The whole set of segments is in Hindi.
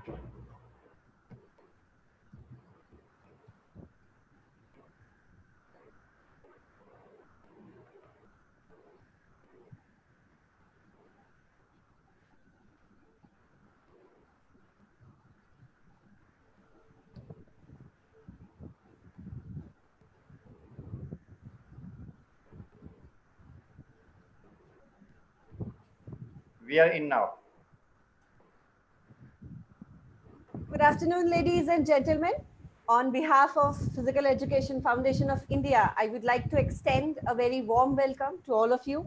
We are in now. Good afternoon, ladies and gentlemen. On behalf of Physical Education Foundation of India, I would like to extend a very warm welcome to all of you.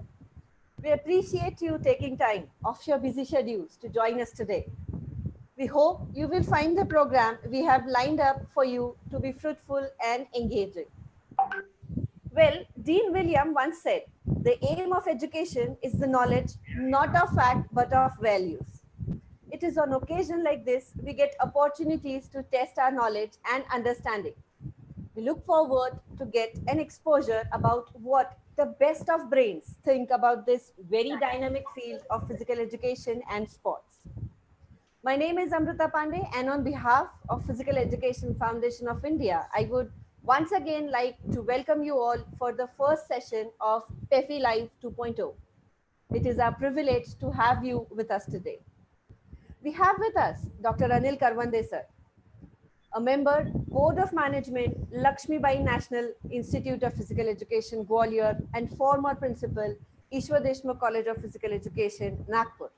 We appreciate you taking time off your busy schedules to join us today. We hope you will find the program we have lined up for you to be fruitful and engaging. Well, Dean William once said, the aim of education is the knowledge not of fact but of values. It is on occasion like this we get opportunities to test our knowledge and understanding. We look forward to get an exposure about what the best of brains think about this very dynamic field of physical education and sports. My name is Amrita Pandey, and on behalf of Physical Education Foundation of India, I would once again like to welcome you all for the first session of PEFI Live 2.0. It is our privilege to have you with us today. We have with us Dr. Anil Karwande sir, a member, Board of Management, Lakshmi Bai National Institute of Physical Education, Gwalior, and former principal, Ishwar Deshmukh College of Physical Education, Nagpur.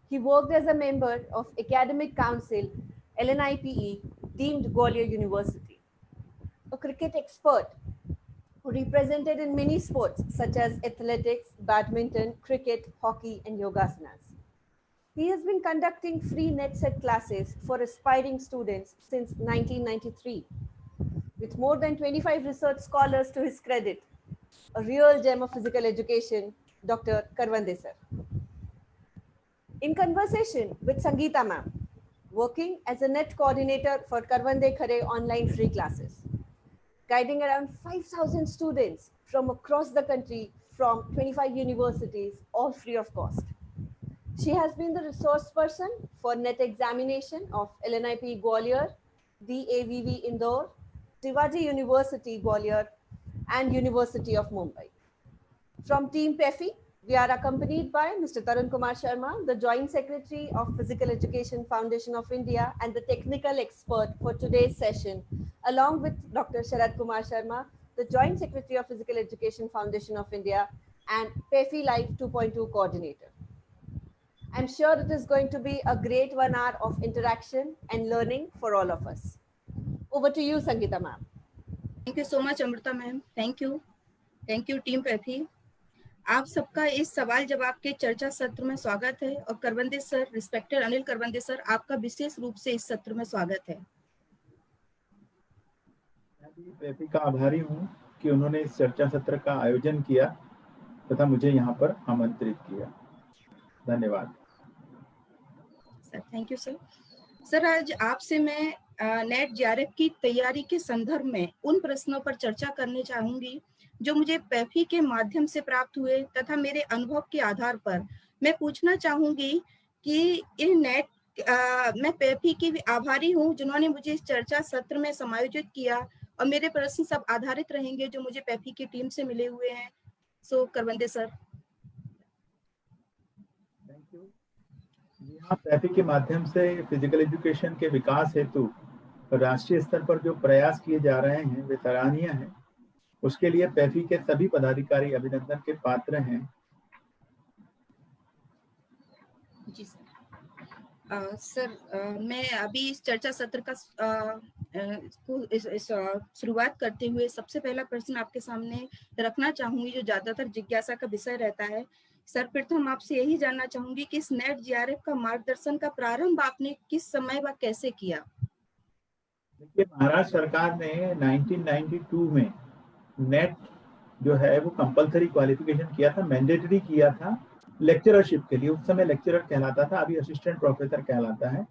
He worked as a member of Academic Council, LNIPE, deemed Gwalior University. A cricket expert who represented in many sports such as athletics, badminton, cricket, hockey, and yogasanas. He has been conducting free NetSet classes for aspiring students since 1993. With more than 25 research scholars to his credit, a real gem of physical education, Dr. Karwande sir. In conversation with Sangeeta ma'am, working as a net coordinator for Karwande Khare online free classes, guiding around 5,000 students from across the country from 25 universities, all free of cost. She has been the resource person for net examination of LNIP Gwalior, DAVV Indore, Shivaji University Gwalior, and University of Mumbai. From Team PEFI, we are accompanied by Mr. Tarun Kumar Sharma, the Joint Secretary of Physical Education Foundation of India and the technical expert for today's session, along with Dr. Sharad Kumar Sharma, the Joint Secretary of Physical Education Foundation of India and PEFI Live 2.2 coordinator. I'm sure it is going to be a great 1 hour of interaction and learning for all of us. Over to you, Sangeeta ma'am. Thank you so much, Amrita ma'am. Thank you. Thank you, Team PEFI. आप सबका इस सवाल जवाब के चर्चा सत्र में स्वागत है और करवंदे सर, रिस्पेक्टेड अनिल करवंदे सर, आपका विशेष रूप से इस सत्र में स्वागत है। मैं भी PEFI का आभारी हूं कि उन्होंने इस चर्चा सत्र का आयोजन किया तथा मुझे यहां पर आमंत्रित किया। धन्यवाद। Sir, thank you sir. Sir, आज आपसे मैं नेट जेआरएफ की तैयारी के संदर्भ में उन प्रश्नों पर चर्चा करने चाहूंगी जो मुझे PEFI के माध्यम से प्राप्त हुए तथा मेरे अनुभव के आधार पर मैं पूछना चाहूंगी कि इन मैं PEFI की आभारी हूं जिन्होंने मुझे इस चर्चा सत्र में समायोजित किया और मेरे प्रश्न सब आधारित रहेंगे जो मुझे PEFI की टीम से मिले हुए हैं। सो करवंदे सर। Thank you. यहाँ PEFI के माध्यम से फिजिकल एजुकेशन के विकास हेतु राष्ट्रीय स्तर पर जो प्रयास किए जा रहे हैं वे सराहनीय हैं। उसके लिए PEFI के सभी पदाधिकारी अभिनंदन के पात्र हैं। जी सर। सर, मैं अभी इस चर्चा सत्र का शुरुआत करते हुए सबसे पहला प्रश्न आपके सामने रखना चाहूंगी जो ज्यादातर जिज्ञासा का विषय रहता है। सर, प्रथम आपसे यही जानना चाहूंगी कि इस नेट जेआरएफ का मार्गदर्शन का प्रारंभ आपने किस समय व कैसे किया? देखिए, महाराष्ट्र सरकार ने 1992 में नेट जो है वो कंपलसरी क्वालिफिकेशन किया था, मैंडेटरी किया था लेक्चररशिप के लिए। उस समय लेक्चरर कहलाता था, अभी असिस्टेंट प्रोफेसर कहलाता है।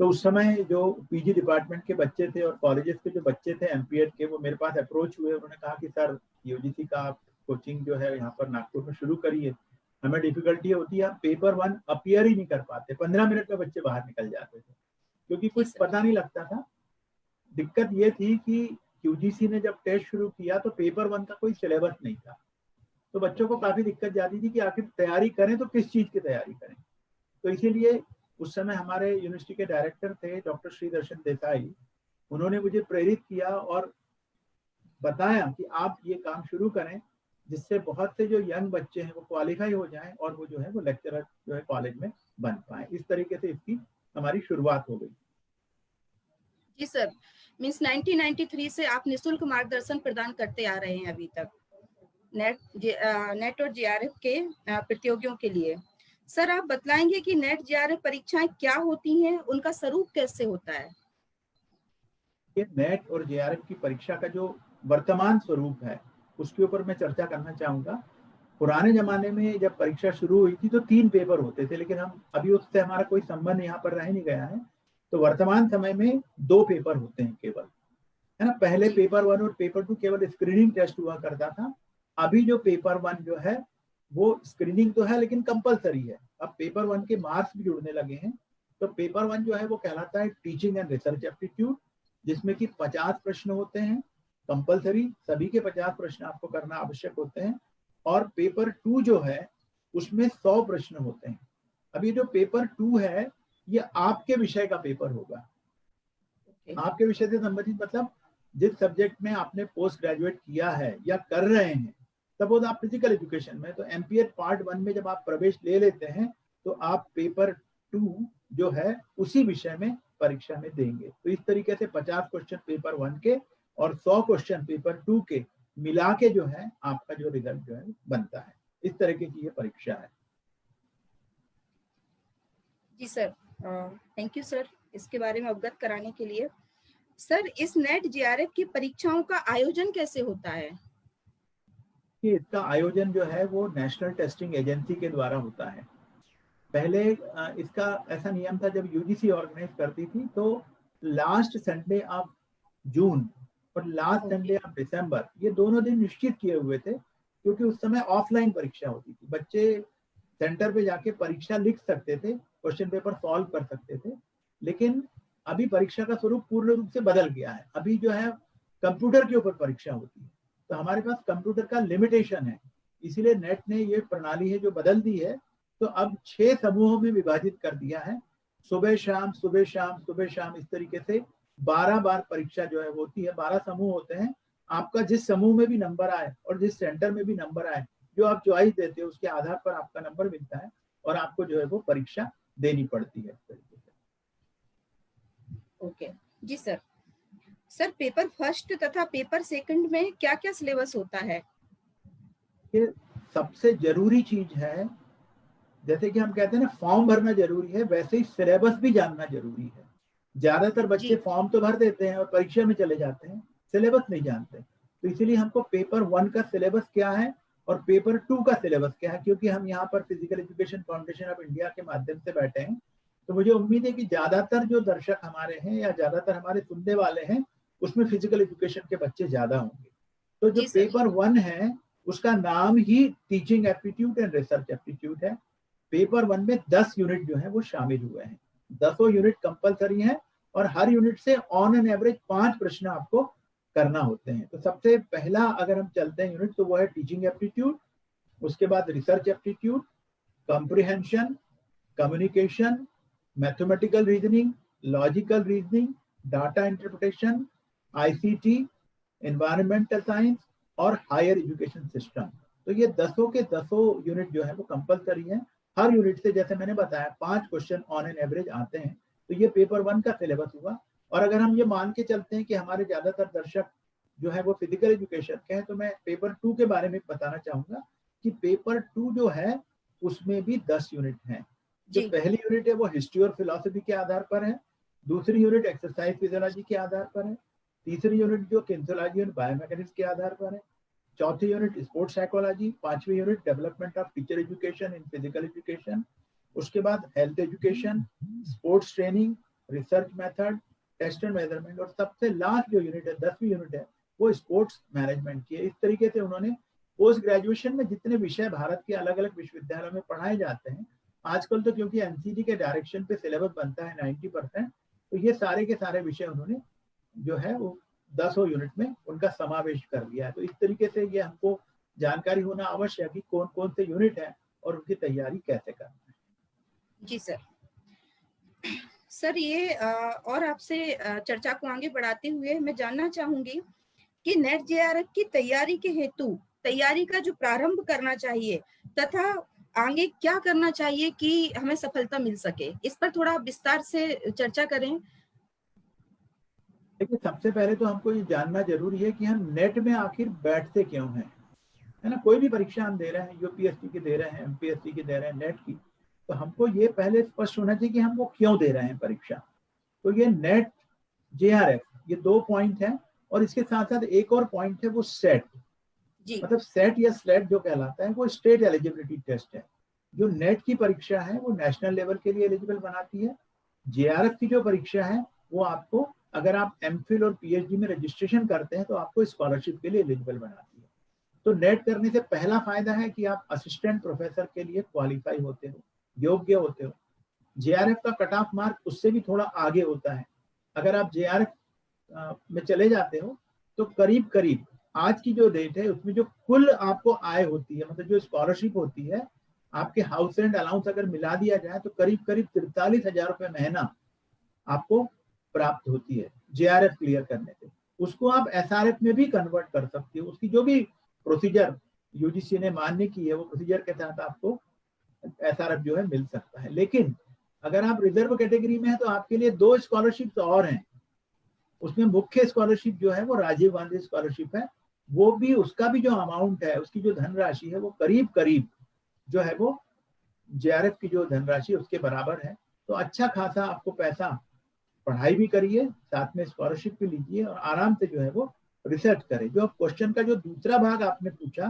तो उस समय जो पीजी डिपार्टमेंट के बच्चे थे और कॉलेजेस के जो बच्चे थे एमपीएड के, वो मेरे पास अप्रोच हुए। उन्होंने कहा कि सर, यूजीसी का कोचिंग जो है यहाँ पर नागपुर में शुरू करिए, हमें डिफिकल्टी होती है, पेपर 1 अपीयर ही नहीं कर पाते, 15 मिनट में बच्चे बाहर निकल जाते थे। क्योंकि कुछ पता नहीं लगता था। दिक्कत ये थी कि यूजीसी ने जब टेस्ट शुरू किया तो पेपर 1 का कोई सिलेबस नहीं था, तो बच्चों को काफी दिक्कत जाती थी कि आखिर तैयारी करें तो किस चीज की तैयारी करें। तो इसीलिए उस समय हमारे यूनिवर्सिटी के डायरेक्टर थे डॉक्टर श्री दर्शन देसाई, उन्होंने मुझे प्रेरित किया और बताया कि आप ये काम शुरू करें, जिससे बहुत से जो यंग बच्चे हैं वो क्वालिफाई हो जाएं और वो जो है वो लेक्चरर जो है कॉलेज में बन पाए। इस तरीके से इसकी हमारी शुरुआत हो गई। जी सर, मीन्स 1993 से आप निशुल्क मार्गदर्शन प्रदान करते आ रहे हैं अभी तक नेट और जेआरएफ के प्रतियोगियों के लिए। सर, आप बतलाएंगे कि नेट जेआरएफ परीक्षाएं क्या होती हैं, उनका स्वरूप कैसे होता है? ये नेट और जेआरएफ की परीक्षा का जो वर्तमान स्वरूप है उसके ऊपर मैं चर्चा करना चाहूंगा। पुराने जमाने में जब परीक्षा शुरू हुई थी तो 3 पेपर होते थे, लेकिन हम अभी उससे हमारा कोई संबंध यहाँ पर रह नहीं गया है। तो वर्तमान समय में 2 पेपर होते हैं केवल, है ना। पहले पेपर 1 और पेपर 2 केवल स्क्रीनिंग टेस्ट हुआ करता था। अभी जो पेपर 1 जो है वो स्क्रीनिंग तो है लेकिन कंपलसरी है। अब पेपर 1 के मार्क्स भी जुड़ने लगे हैं। तो पेपर 1 जो है वो कहलाता है टीचिंग एंड रिसर्च एप्टीट्यूड, जिसमें कि 50 प्रश्न होते हैं कंपलसरी, सभी के 50 प्रश्न आपको करना आवश्यक होते हैं। और पेपर 2 जो है उसमें 100 प्रश्न होते हैं। अभी जो पेपर 2 है ये आपके विषय का पेपर होगा। आपके विषय से संबंधित मतलब जिस सब्जेक्ट में आपने पोस्ट ग्रेजुएट किया है या कर रहे हैं, सपोज आप फिजिकल एजुकेशन में, तो एमपीएड पार्ट 1 में जब आप प्रवेश ले लेते हैं तो आप पेपर 2 जो है उसी विषय में परीक्षा में देंगे। तो इस तरीके से 50 क्वेश्चन पेपर 1 के और 100 क्वेश्चन पेपर 2 के मिला के जो है आपका जो रिजल्ट जो है बनता है। इस तरीके की ये परीक्षा है। जी सर, थैंक यू सर इसके बारे में अवगत कराने के लिए। सर, इस नेट जेआरएफ की परीक्षाओं का आयोजन कैसे होता है? कि इसका आयोजन जो है वो नेशनल टेस्टिंग एजेंसी के द्वारा होता है। पहले इसका ऐसा नियम था जब यूजीसी ऑर्गेनाइज करती थी तो लास्ट संडे ऑफ जून और लास्ट संडे ऑफ दिसंबर ये दोनों दिन निश्चित किए हुए थे, क्योंकि उस समय ऑफलाइन परीक्षा होती थी। बच्चे सेंटर पे जाके परीक्षा लिख सकते थे, क्वेश्चन पेपर सॉल्व कर सकते थे। लेकिन अभी परीक्षा का स्वरूप पूर्ण रूप से बदल गया है। अभी जो है कंप्यूटर के ऊपर परीक्षा होती है, तो हमारे पास कंप्यूटर का लिमिटेशन है। इसीलिए नेट ने ये प्रणाली है जो बदल दी है। तो अब 6 समूहों में विभाजित कर दिया है। सुबह शाम सुबह शाम सुबह शाम इस तरीके से 12 बार परीक्षा जो है होती है। 12 समूह होते हैं। आपका जिस समूह में भी नंबर आए और जिस सेंटर में भी नंबर आए, जो आप चॉइस देते हो उसके आधार पर आपका नंबर मिलता है और आपको जो है वो परीक्षा देनी पड़ती है इस तरीके से। ओके जी सर। सर, पेपर फर्स्ट तथा पेपर सेकंड में क्या क्या सिलेबस होता है? ये सबसे जरूरी चीज है। जैसे कि हम कहते हैं ना फॉर्म भरना जरूरी है, वैसे ही सिलेबस भी जानना जरूरी है। ज्यादातर बच्चे फॉर्म तो भर देते हैं और परीक्षा में चले जाते हैं, सिलेबस नहीं जानते। तो इसीलिए हमको पेपर 1 का सिलेबस क्या है और पेपर 2 का सिलेबस क्या है, क्योंकि हम यहाँ पर physical education foundation of India के माध्यम से बैठे हैं, तो मुझे उम्मीद है कि ज्यादातर जो दर्शक हमारे हैं या ज्यादातर हमारे सुनने वाले हैं उसमें फिजिकल एजुकेशन के बच्चे ज्यादा होंगे। तो जो पेपर 1 है उसका नाम ही teaching aptitude and research aptitude है। पेपर 1 में 10 यूनिट जो है वो शामिल हुए हैं। 10 यूनिट कंपलसरी हैं और हर यूनिट से ऑन एन एवरेज 5 प्रश्न आपको करना होते हैं। तो सबसे पहला अगर हम चलते हैं यूनिट तो वो है टीचिंग एप्टीट्यूड, उसके बाद research aptitude, comprehension, communication, mathematical reasoning, logical reasoning, data interpretation, ICT, environmental science और हायर एजुकेशन सिस्टम। तो ये 10 के 10 यूनिट जो है वो कंपलसरी है। हर यूनिट से जैसे मैंने बताया 5 क्वेश्चन ऑन एन एवरेज आते हैं। तो ये पेपर 1 का सिलेबस हुआ। और अगर हम ये मान के चलते हैं कि हमारे ज्यादातर दर्शक जो है वो फिजिकल एजुकेशन के हैं, तो मैं पेपर 2 के बारे में बताना चाहूंगा कि पेपर 2 जो है उसमें भी 10 यूनिट हैं। जो पहली यूनिट है वो हिस्ट्री और फिलोसफी के आधार पर है, दूसरी यूनिट एक्सरसाइज फिजियोलॉजी के आधार पर है, तीसरी यूनिट जो किन्थोलॉजी एंड बायोमैकेनिक्स के आधार पर है, चौथी यूनिट स्पोर्ट्स साइकोलॉजी, पांचवी unit development of teacher education in physical education, उसके बाद health education, sports training, research method, test and measurement, और सबसे लास्ट जो यूनिट है 10वीं यूनिट है वो स्पोर्ट्स मैनेजमेंट की है। इस तरीके से उन्होंने पोस्ट ग्रेजुएशन में जितने विषय भारत के अलग अलग विश्वविद्यालयों में पढ़ाए जाते हैं, आजकल तो क्योंकि एनसीटी के डायरेक्शन पे सिलेबस बनता है 90%, तो ये सारे के सारे विषय उन्होंने जो है वो 10 यूनिट में उनका समावेश कर लिया है। तो इस तरीके से ये हमको जानकारी होना आवश्यक है कि कौन कौन से यूनिट है और उनकी तैयारी कैसे करना है। जी सर। सर ये और आपसे चर्चा को आगे बढ़ाते हुए मैं जानना चाहूंगी कि नेट जेआरएफ की तैयारी के हेतु तैयारी का जो प्रारंभ करना चाहिए तथा आगे क्या करना चाहिए कि हमें सफलता मिल सके, इस पर थोड़ा विस्तार से चर्चा करें। देखिए, सबसे पहले तो हमको ये जानना जरूरी है कि हम नेट में आखिर बैठते क्यों हैं, है ना। कोई भी परीक्षा हम दे रहे हैं, यूपीएससी की दे रहे हैं, एमपीएससी की दे रहे हैं, नेट की, तो हमको ये पहले स्पष्ट होना चाहिए कि हम वो क्यों दे रहे हैं परीक्षा। तो ये नेट जेआरएफ ये 2 पॉइंट है, और इसके साथ साथ एक और पॉइंट है वो सेट। मतलब सेट या स्लेट जो कहलाता है वो स्टेट एलिजिबिलिटी टेस्ट है। जो नेट की परीक्षा है वो नेशनल लेवल के लिए एलिजिबल बनाती है। जेआरएफ की जो परीक्षा है वो आपको, अगर आप एमफिल और पीएचडी में रजिस्ट्रेशन करते हैं तो आपको स्कॉलरशिप के लिए एलिजिबल बनाती है। तो नेट करने से पहला फायदा है कि आप असिस्टेंट प्रोफेसर के लिए क्वालिफाई होते हो, योग्य होते हो। जेआरएफ का कट ऑफ मार्क उससे भी थोड़ा आगे होता है। अगर आप जेआरएफ में चले जाते हो तो करीब करीब आज की जो डेट है उसमें जो कुल आपको आय होती है, मतलब जो स्कॉलरशिप होती है, आपके हाउस रेंट अलाउंस अगर मिला दिया जाए तो करीब करीब 43,000 रुपए महीना आपको प्राप्त होती है जेआरएफ क्लियर करने से। उसको आप एसआरएफ में भी कन्वर्ट कर सकते हो। उसकी जो भी प्रोसीजर यूजीसी ने मान्य की है वो प्रोसीजर के तहत आपको एसआरएफ जो है मिल सकता है। लेकिन अगर आप रिजर्व कैटेगरी में है तो आपके लिए 2 स्कॉलरशिप और हैं। उसमें मुख्य स्कॉलरशिप जो है वो राजीव गांधी स्कॉलरशिप है। वो भी, उसका भी जो अमाउंट है, उसकी जो धनराशि है वो करीब करीब जो है वो जेआरएफ की जो धनराशि उसके बराबर है। तो अच्छा खासा आपको पैसा, पढ़ाई भी करिए, साथ में स्कॉलरशिप भी लीजिए और आराम से जो है वो रिसर्च करें। जो क्वेश्चन का जो दूसरा भाग आपने पूछा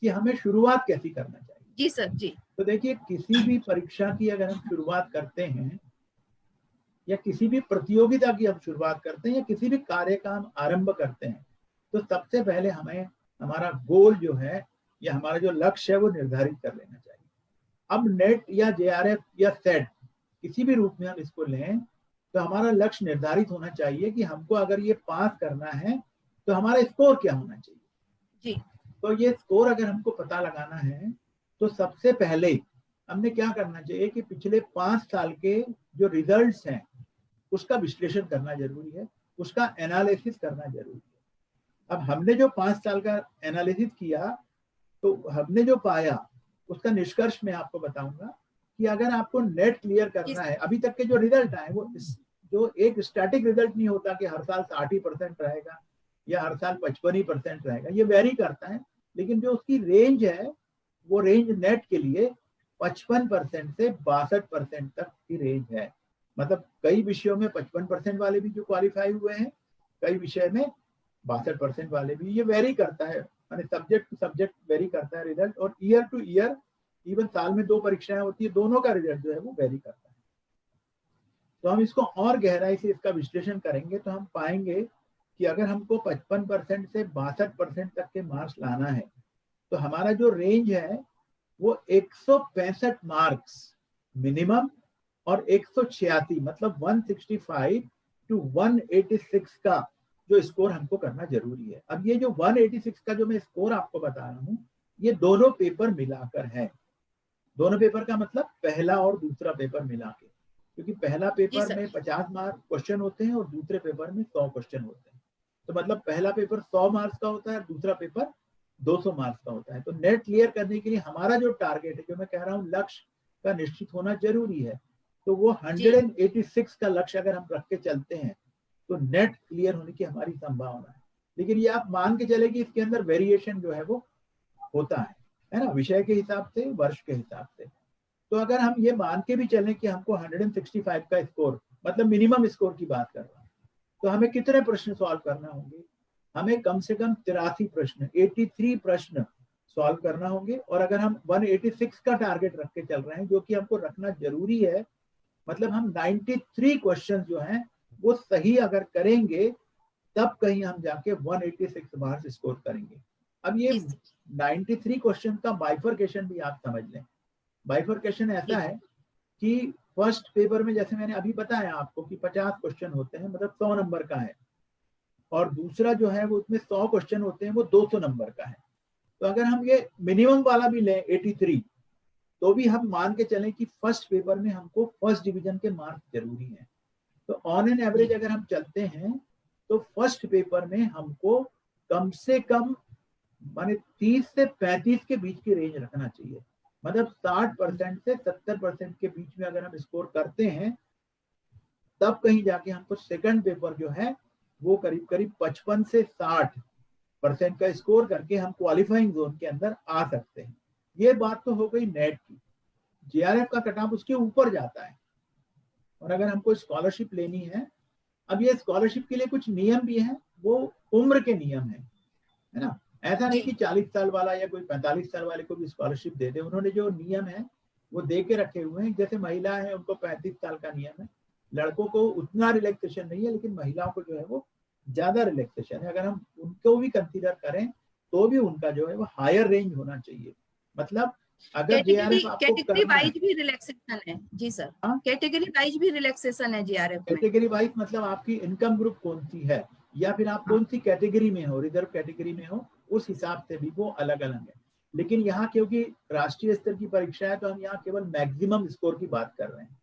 कि हमें शुरुआत कैसी करना चाहिए। जी सर जी। तो देखिए, किसी भी परीक्षा की अगर हम शुरुआत करते हैं या किसी भी प्रतियोगिता की हम शुरुआत करते हैं या किसी भी कार्य का हम आरंभ करते हैं तो सबसे पहले हमें हमारा गोल जो है या हमारा जो लक्ष्य है वो निर्धारित कर लेना चाहिए। अब नेट या जेआरएफ या सेट किसी भी रूप में हम इसको लें तो हमारा लक्ष्य निर्धारित होना चाहिए कि हमको अगर ये पास करना है तो हमारा स्कोर क्या होना चाहिए जी। तो ये स्कोर अगर हमको पता लगाना है तो सबसे पहले हमने क्या करना चाहिए कि पिछले 5 साल के जो रिजल्ट्स हैं उसका विश्लेषण करना जरूरी है, उसका एनालिसिस करना जरूरी है। अब हमने जो 5 साल का एनालिसिस किया तो हमने जो पाया उसका निष्कर्ष मैं आपको बताऊंगा कि अगर आपको नेट क्लियर करना है, अभी तक के जो रिजल्ट आए वो जो एक स्टैटिक रिजल्ट नहीं होता कि हर साल 60% रहेगा या हर साल 55% रहेगा, ये वेरी करता है। लेकिन जो उसकी रेंज है वो रेंज नेट के लिए 55% से 62% तक की रेंज है। मतलब कई विषयों में 55% वाले भी जो क्वालिफाई हुए हैं, कई विषय में 62% वाले भी। ये वेरी करता है, माने सब्जेक्ट टू सब्जेक्ट वेरी करता है रिजल्ट, और ईयर टू ईयर, इवन साल में 2 परीक्षाएं होती है, दोनों का रिजल्ट जो है वो वेरी करता है। तो हम इसको और गहराई से इसका विश्लेषण करेंगे तो हम पाएंगे कि अगर हमको 55% से 62% तक के मार्क्स लाना है तो हमारा जो रेंज है वो 165 मार्क्स मिनिमम और 186 मतलब 165 टू 186 का जो स्कोर हमको करना जरूरी है। अब ये जो 186 का जो मैं स्कोर आपको बता रहा हूँ ये दोनों पेपर मिलाकर है। दोनों पेपर का मतलब पहला और दूसरा पेपर मिला के, क्योंकि पहला पेपर में 50 मार्क क्वेश्चन होते हैं और दूसरे पेपर में 100 क्वेश्चन होते हैं। तो मतलब पहला पेपर 100 मार्क्स का होता है, दूसरा पेपर 200 मार्क्स का होता है। तो नेट क्लियर करने के लिए हमारा जो टारगेट है, जो मैं कह रहा हूँ लक्ष्य का निश्चित होना जरूरी है, तो वो 186 का लक्ष्य अगर हम रख के चलते हैं तो नेट क्लियर होने की हमारी संभावना है। लेकिन ये आप मान के चले कि इसके अंदर वेरिएशन जो है वो होता है ना, विषय के हिसाब से, वर्ष के हिसाब से। तो अगर हम ये मान के भी चलें कि हमको 165 का स्कोर, मतलब मिनिमम स्कोर की बात कर रहा हूँ, तो हमें कितने प्रश्न सॉल्व करना होंगे? हमें कम से कम 83 प्रश्न, 83 प्रश्न सॉल्व करना होंगे। और अगर हम 186 का टारगेट रख के चल रहे हैं, जो कि हमको रखना जरूरी है, मतलब हम 93 क्वेश्चन जो हैं वो सही अगर करेंगे तब कहीं हम जाके 186 मार्क्स स्कोर करेंगे। अब ये 93 क्वेश्चन का बाइफरकेशन भी आप समझ लें। बाइफरकेशन ऐसा है कि फर्स्ट पेपर में जैसे मैंने अभी बताया आपको कि 50 क्वेश्चन होते हैं, मतलब 100 नंबर का है, और दूसरा जो है वो उसमें 100 क्वेश्चन होते हैं, वो 200 नंबर का है। तो अगर हम ये मिनिमम वाला भी लें 83, तो भी हम मान के चलें कि फर्स्ट पेपर में हमको फर्स्ट डिवीजन के मार्क्स जरूरी हैं। तो ऑन एन एवरेज अगर हम चलते हैं तो फर्स्ट पेपर में हमको कम से कम माने 30 से 35 के बीच की रेंज रखना चाहिए। मतलब 60% से 70% के बीच में अगर हम स्कोर करते हैं, तब कहीं जाके हमको सेकंड पेपर जो है वो करीब करीब 55 से 60% का स्कोर करके हम क्वालिफाइंग जोन के अंदर आ सकते हैं। ये बात तो हो गई नेट की। जेआरएफ का कट ऑफ उसके ऊपर जाता है। और अगर हमको स्कॉलरशिप लेनी है, अब ये स्कॉलरशिप के लिए कुछ नियम भी हैं, वो उम्र के नियम है ना। ऐसा नहीं कि 40 साल वाला या कोई 45 साल वाले को भी स्कॉलरशिप दे दे। उन्होंने जो नियम है वो दे के रखे हुए हैं। जैसे महिला है उनको 35 साल का नियम है, लड़कों को उतना रिलैक्सेशन नहीं है, लेकिन महिलाओं को जो है वो ज्यादा रिलैक्सेशन है। अगर हम उनको भी कंसीडर करें तो भी उनका जो है वो हायर रेंज होना चाहिए। मतलब अगर जेआरएफ आपको कैटेगरी करना है, वाइज भी रिलैक्सेशन है जी सर। हाँ? कैटेगरी वाइज भी रिलैक्सेशन है जेआरएफ में। कैटेगरी वाइज मतलब आपकी इनकम ग्रुप कौन सी है, या फिर आप कौन सी कैटेगरी में हो, रिजर्व कैटेगरी में हो, उस हिसाब से भी वो अलग अलग है। लेकिन यहाँ क्योंकि राष्ट्रीय स्तर की परीक्षा है, तो हम यहाँ केवल मैक्सिमम स्कोर की बात कर रहे हैं।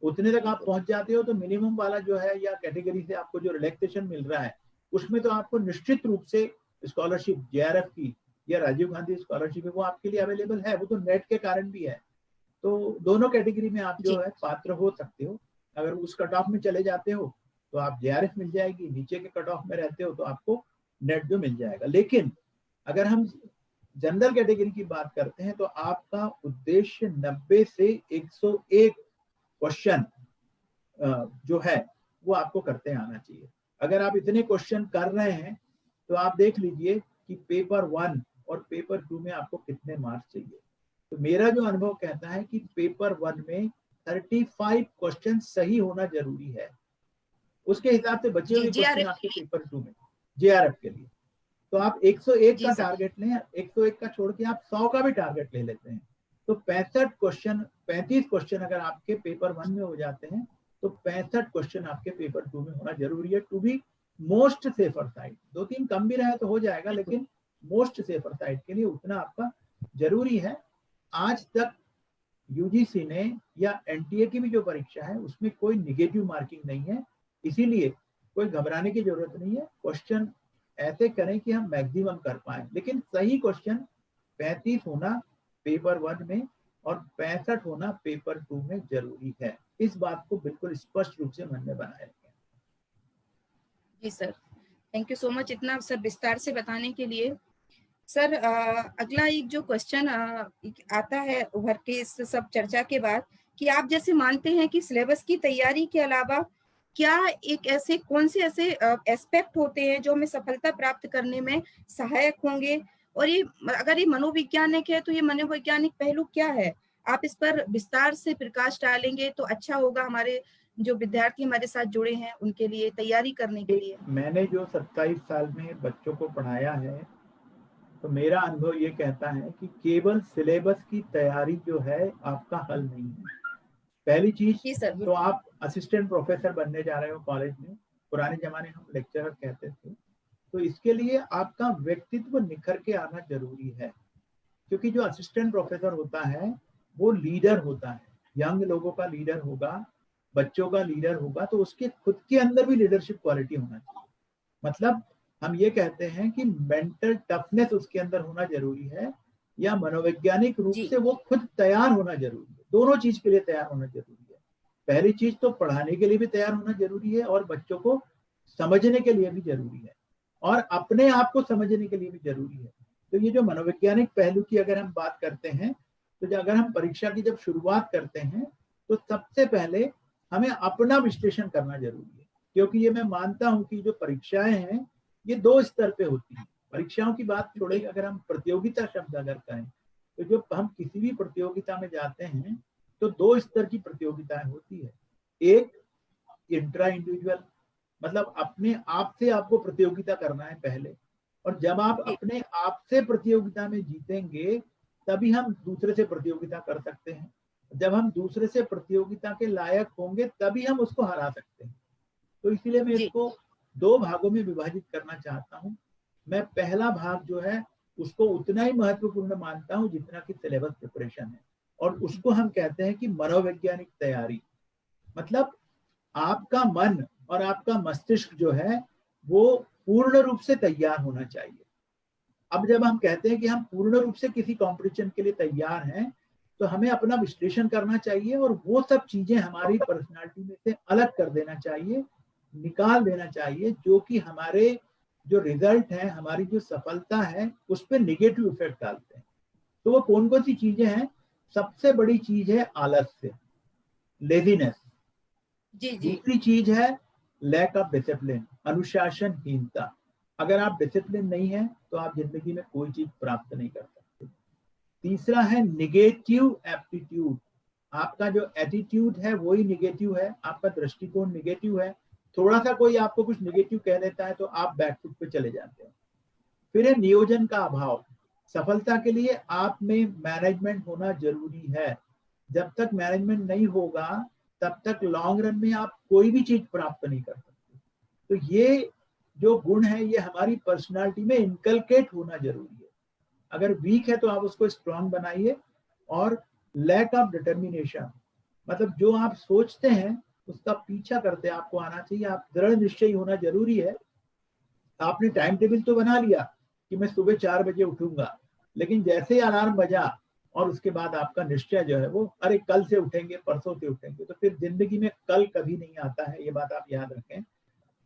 उतने तक आप पहुंच जाते हो तो मिनिमम वाला जो है या कैटेगरी से आपको जो रिलैक्सेशन मिल रहा है, उसमें तो आपको निश्चित रूप से स्कॉलरशिप जेआरएफ की या राजीव गांधी स्कॉलरशिप है वो आपके लिए अवेलेबल है। वो तो नेट के कारण भी है। तो दोनों कैटेगरी में आप जो है पात्र हो सकते हो। अगर उस कट ऑफ में चले जाते हो तो आप जेआरएफ मिल जाएगी, नीचे के कट ऑफ में रहते हो तो आपको नेट जो मिल जाएगा। लेकिन अगर हम जनरल कैटेगरी की बात करते हैं तो आपका उद्देश्य 90 से 101 क्वेश्चन जो है वो आपको करते आना चाहिए। अगर आप इतने क्वेश्चन कर रहे हैं तो आप देख लीजिए कि पेपर 1 और पेपर 2 में आपको कितने मार्क्स चाहिए। तो मेरा जो अनुभव कहता है कि पेपर 1 में 35 क्वेश्चन सही होना जरूरी है। उसके हिसाब से बचे हुए क्वेश्चन आपके पेपर 2 में जेआरएफ के लिए। तो आप 101 का टारगेट लें, 101 का छोड़ के आप 100 का भी टारगेट ले लेते हैं तो 35 क्वेश्चन अगर आपके पेपर 1 में हो जाते हैं तो 65 क्वेश्चन आपके पेपर 2 में होना जरूरी है, to be most safer side. 2-3 कम भी रहे तो हो जाएगा, लेकिन मोस्ट सेफर साइड के लिए उतना आपका जरूरी है। आज तक यूजीसी ने या एनटीए की भी जो परीक्षा है उसमें कोई निगेटिव मार्किंग नहीं है, इसीलिए कोई घबराने की जरूरत नहीं है। क्वेश्चन ऐसे करें कि हम मैक्सिमम कर पाए, लेकिन सही क्वेश्चन 35 होना पेपर 1 में और 65 होना पेपर 2 में जरूरी है। इस बात को बिल्कुल स्पष्ट रूप से मन में बनाए रखें। जी sir, thank you so much इतना सर विस्तार से बताने के लिए। सर अगला एक जो क्वेश्चन आता है उभर के इस सब चर्चा के बाद कि आप जैसे मानते हैं कि सिलेबस की तैयारी के अलावा क्या एक ऐसे कौन से ऐसे एस्पेक्ट होते हैं जो हमें सफलता प्राप्त करने में सहायक होंगे, और ये अगर ये मनोवैज्ञानिक है तो ये मनोवैज्ञानिक पहलू क्या है, आप इस पर विस्तार से प्रकाश डालेंगे तो अच्छा होगा हमारे जो विद्यार्थी हमारे साथ जुड़े हैं उनके लिए तैयारी करने के लिए। मैंने जो 27 साल में बच्चों को पढ़ाया है तो मेरा अनुभव ये कहता है कि केवल सिलेबस की तैयारी जो है आपका हल नहीं है। पहली चीज तो आप असिस्टेंट प्रोफेसर बनने जा रहे हो कॉलेज में, पुराने जमाने हम लेक्चरर कहते थे, तो इसके लिए आपका व्यक्तित्व निखर के आना जरूरी है। क्योंकि जो असिस्टेंट प्रोफेसर होता है वो लीडर होता है, यंग लोगों का लीडर होगा, बच्चों का लीडर होगा, तो उसके खुद के अंदर भी लीडरशिप क्वालिटी होना चाहिए। मतलब हम ये कहते हैं कि मेंटल टफनेस उसके अंदर होना जरूरी है, या मनोवैज्ञानिक रूप से वो खुद तैयार होना जरूरी है। दोनों चीज के लिए तैयार होना जरूरी है। पहली चीज तो पढ़ाने के लिए भी तैयार होना जरूरी है और बच्चों को समझने के लिए भी जरूरी है और अपने आप को समझने के लिए भी जरूरी है। तो ये जो मनोवैज्ञानिक पहलू की अगर हम बात करते हैं तो अगर हम परीक्षा की जब शुरुआत करते हैं तो सबसे पहले हमें अपना विश्लेषण करना जरूरी है। क्योंकि ये मैं मानता हूं कि जो परीक्षाएं हैं ये 2 स्तर पे होती हैं। परीक्षाओं की बात छोड़े, अगर हम प्रतियोगिता शब्द अगर कहें तो जब हम किसी भी प्रतियोगिता में जाते हैं तो 2 स्तर की प्रतियोगिताएं होती है। एक इंट्रा इंडिविजुअल, मतलब अपने आप से आपको प्रतियोगिता करना है पहले, और जब आप अपने आप से प्रतियोगिता में जीतेंगे तभी हम दूसरे से प्रतियोगिता कर सकते हैं। जब हम दूसरे से प्रतियोगिता के लायक होंगे तभी हम उसको हरा सकते हैं। तो इसीलिए मैं जी। इसको 2 भागों में विभाजित करना चाहता हूँ। मैं पहला भाग जो है उसको उतना ही महत्वपूर्ण मानता हूँ जितना कि सिलेबस प्रिपरेशन है, और उसको हम कहते हैं कि मनोवैज्ञानिक तैयारी। मतलब आपका मन और आपका मस्तिष्क जो है वो पूर्ण रूप से तैयार होना चाहिए। अब जब हम कहते हैं कि हम पूर्ण रूप से किसी कंपटीशन के लिए तैयार हैं, तो हमें अपना विश्लेषण करना चाहिए और वो सब चीजें हमारी पर्सनालिटी में से अलग कर देना चाहिए, निकाल देना चाहिए, जो कि हमारे जो रिजल्ट है, हमारी जो सफलता है, उस पर निगेटिव इफेक्ट डालते हैं। तो वो कौन कौन सी चीजें हैं? सबसे बड़ी चीज है आलस्य, लेजीनेस। जी। जी। दूसरी चीज है लैक ऑफ डिसिप्लिन, अनुशासनहीनता। अगर आप डिसिप्लिन नहीं है तो आप जिंदगी में कोई चीज प्राप्त नहीं कर सकते। तीसरा है निगेटिव एप्टीट्यूड, आपका जो एटीट्यूड है वही निगेटिव है, आपका दृष्टिकोण निगेटिव है। थोड़ा सा कोई आपको कुछ निगेटिव कह देता है तो आप बैकफुट पे चले जाते हैं। फिर है नियोजन का अभाव। सफलता के लिए आप में मैनेजमेंट होना जरूरी है। जब तक मैनेजमेंट नहीं होगा तब तक लॉन्ग रन में आप कोई भी चीज प्राप्त नहीं कर सकते। तो ये जो गुण है ये हमारी पर्सनालिटी में इनकलकेट होना जरूरी है। अगर वीक है तो आप उसको स्ट्रांग बनाइए। और लैक ऑफ डिटर्मिनेशन, मतलब जो आप सोचते हैं उसका पीछा करते आपको आना चाहिए। आप दृढ़ निश्चयी होना जरूरी है। आपने टाइम टेबल तो बना लिया कि मैं सुबह 4 बजे उठूंगा, लेकिन जैसे ही अलार्म बजा और उसके बाद आपका निश्चय जो है वो अरे कल से उठेंगे, परसों से उठेंगे, तो फिर जिंदगी में कल कभी नहीं आता है, ये बात आप याद रखें।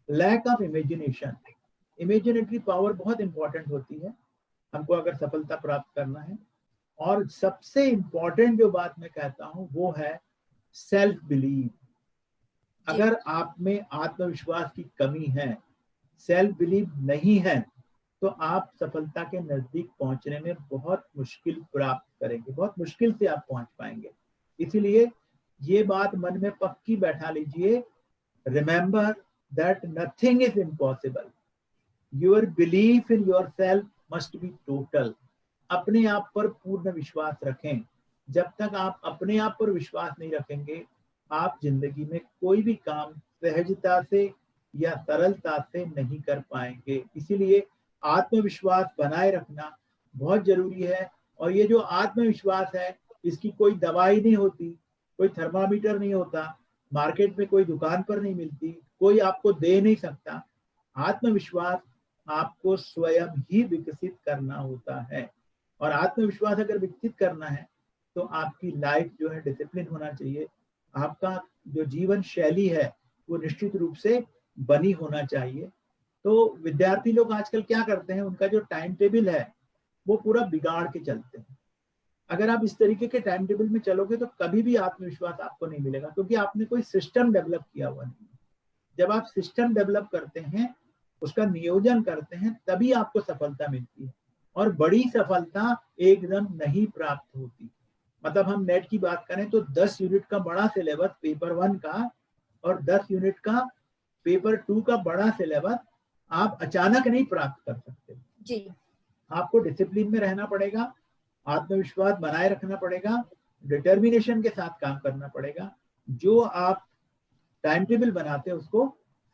Lack of imagination, imaginatory power बहुत इंपॉर्टेंट होती है हमको अगर सफलता प्राप्त करना है। और सबसे इंपॉर्टेंट जो बात मैं कहता हूं वो है सेल्फ बिलीव। अगर आप में आत्मविश्वास की कमी है, सेल्फ बिलीव नहीं है, तो आप सफलता के नजदीक पहुंचने में बहुत मुश्किल प्राप्त करेंगे, बहुत मुश्किल से आप पहुंच पाएंगे। इसीलिए ये बात मन में पक्की बैठा लीजिए, remember that nothing is impossible, your belief in your self must be total. अपने आप पर पूर्ण विश्वास रखें। जब तक आप अपने आप पर विश्वास नहीं रखेंगे, आप जिंदगी में कोई भी काम सहजता से या सरलता से नहीं कर पाएंगे। इसीलिए आत्मविश्वास बनाए रखना बहुत जरूरी है। और ये जो आत्मविश्वास है इसकी कोई दवाई नहीं होती, कोई थर्मामीटर नहीं होता, मार्केट में कोई दुकान पर नहीं मिलती, कोई आपको दे नहीं सकता। आत्मविश्वास आपको स्वयं ही विकसित करना होता है। और आत्मविश्वास अगर विकसित करना है तो आपकी लाइफ जो है डिसिप्लिन होना चाहिए। आपका जो जीवन शैली है वो निश्चित रूप से बनी होना चाहिए। तो विद्यार्थी लोग आजकल क्या करते हैं, उनका जो टाइम टेबल है वो पूरा बिगाड़ के चलते हैं। अगर आप इस तरीके के टाइम टेबल में चलोगे तो कभी भी आत्मविश्वास आपको नहीं मिलेगा, क्योंकि आपने कोई सिस्टम डेवलप किया हुआ नहीं है। जब आप सिस्टम डेवलप करते हैं, उसका नियोजन करते हैं, तभी आपको सफलता मिलती है। और बड़ी सफलता एकदम नहीं प्राप्त होती। मतलब हम नेट की बात करें तो 10 यूनिट का बड़ा सिलेबस पेपर 1 का और 10 यूनिट का पेपर 2 का बड़ा सिलेबस आप अचानक नहीं प्राप्त कर सकते जी। आपको डिसिप्लिन में रहना पड़ेगा, आत्मविश्वास बनाए रखना पड़ेगा, डिटर्मिनेशन के साथ काम करना पड़ेगा। जो आप टाइम टेबल बनाते हैं उसको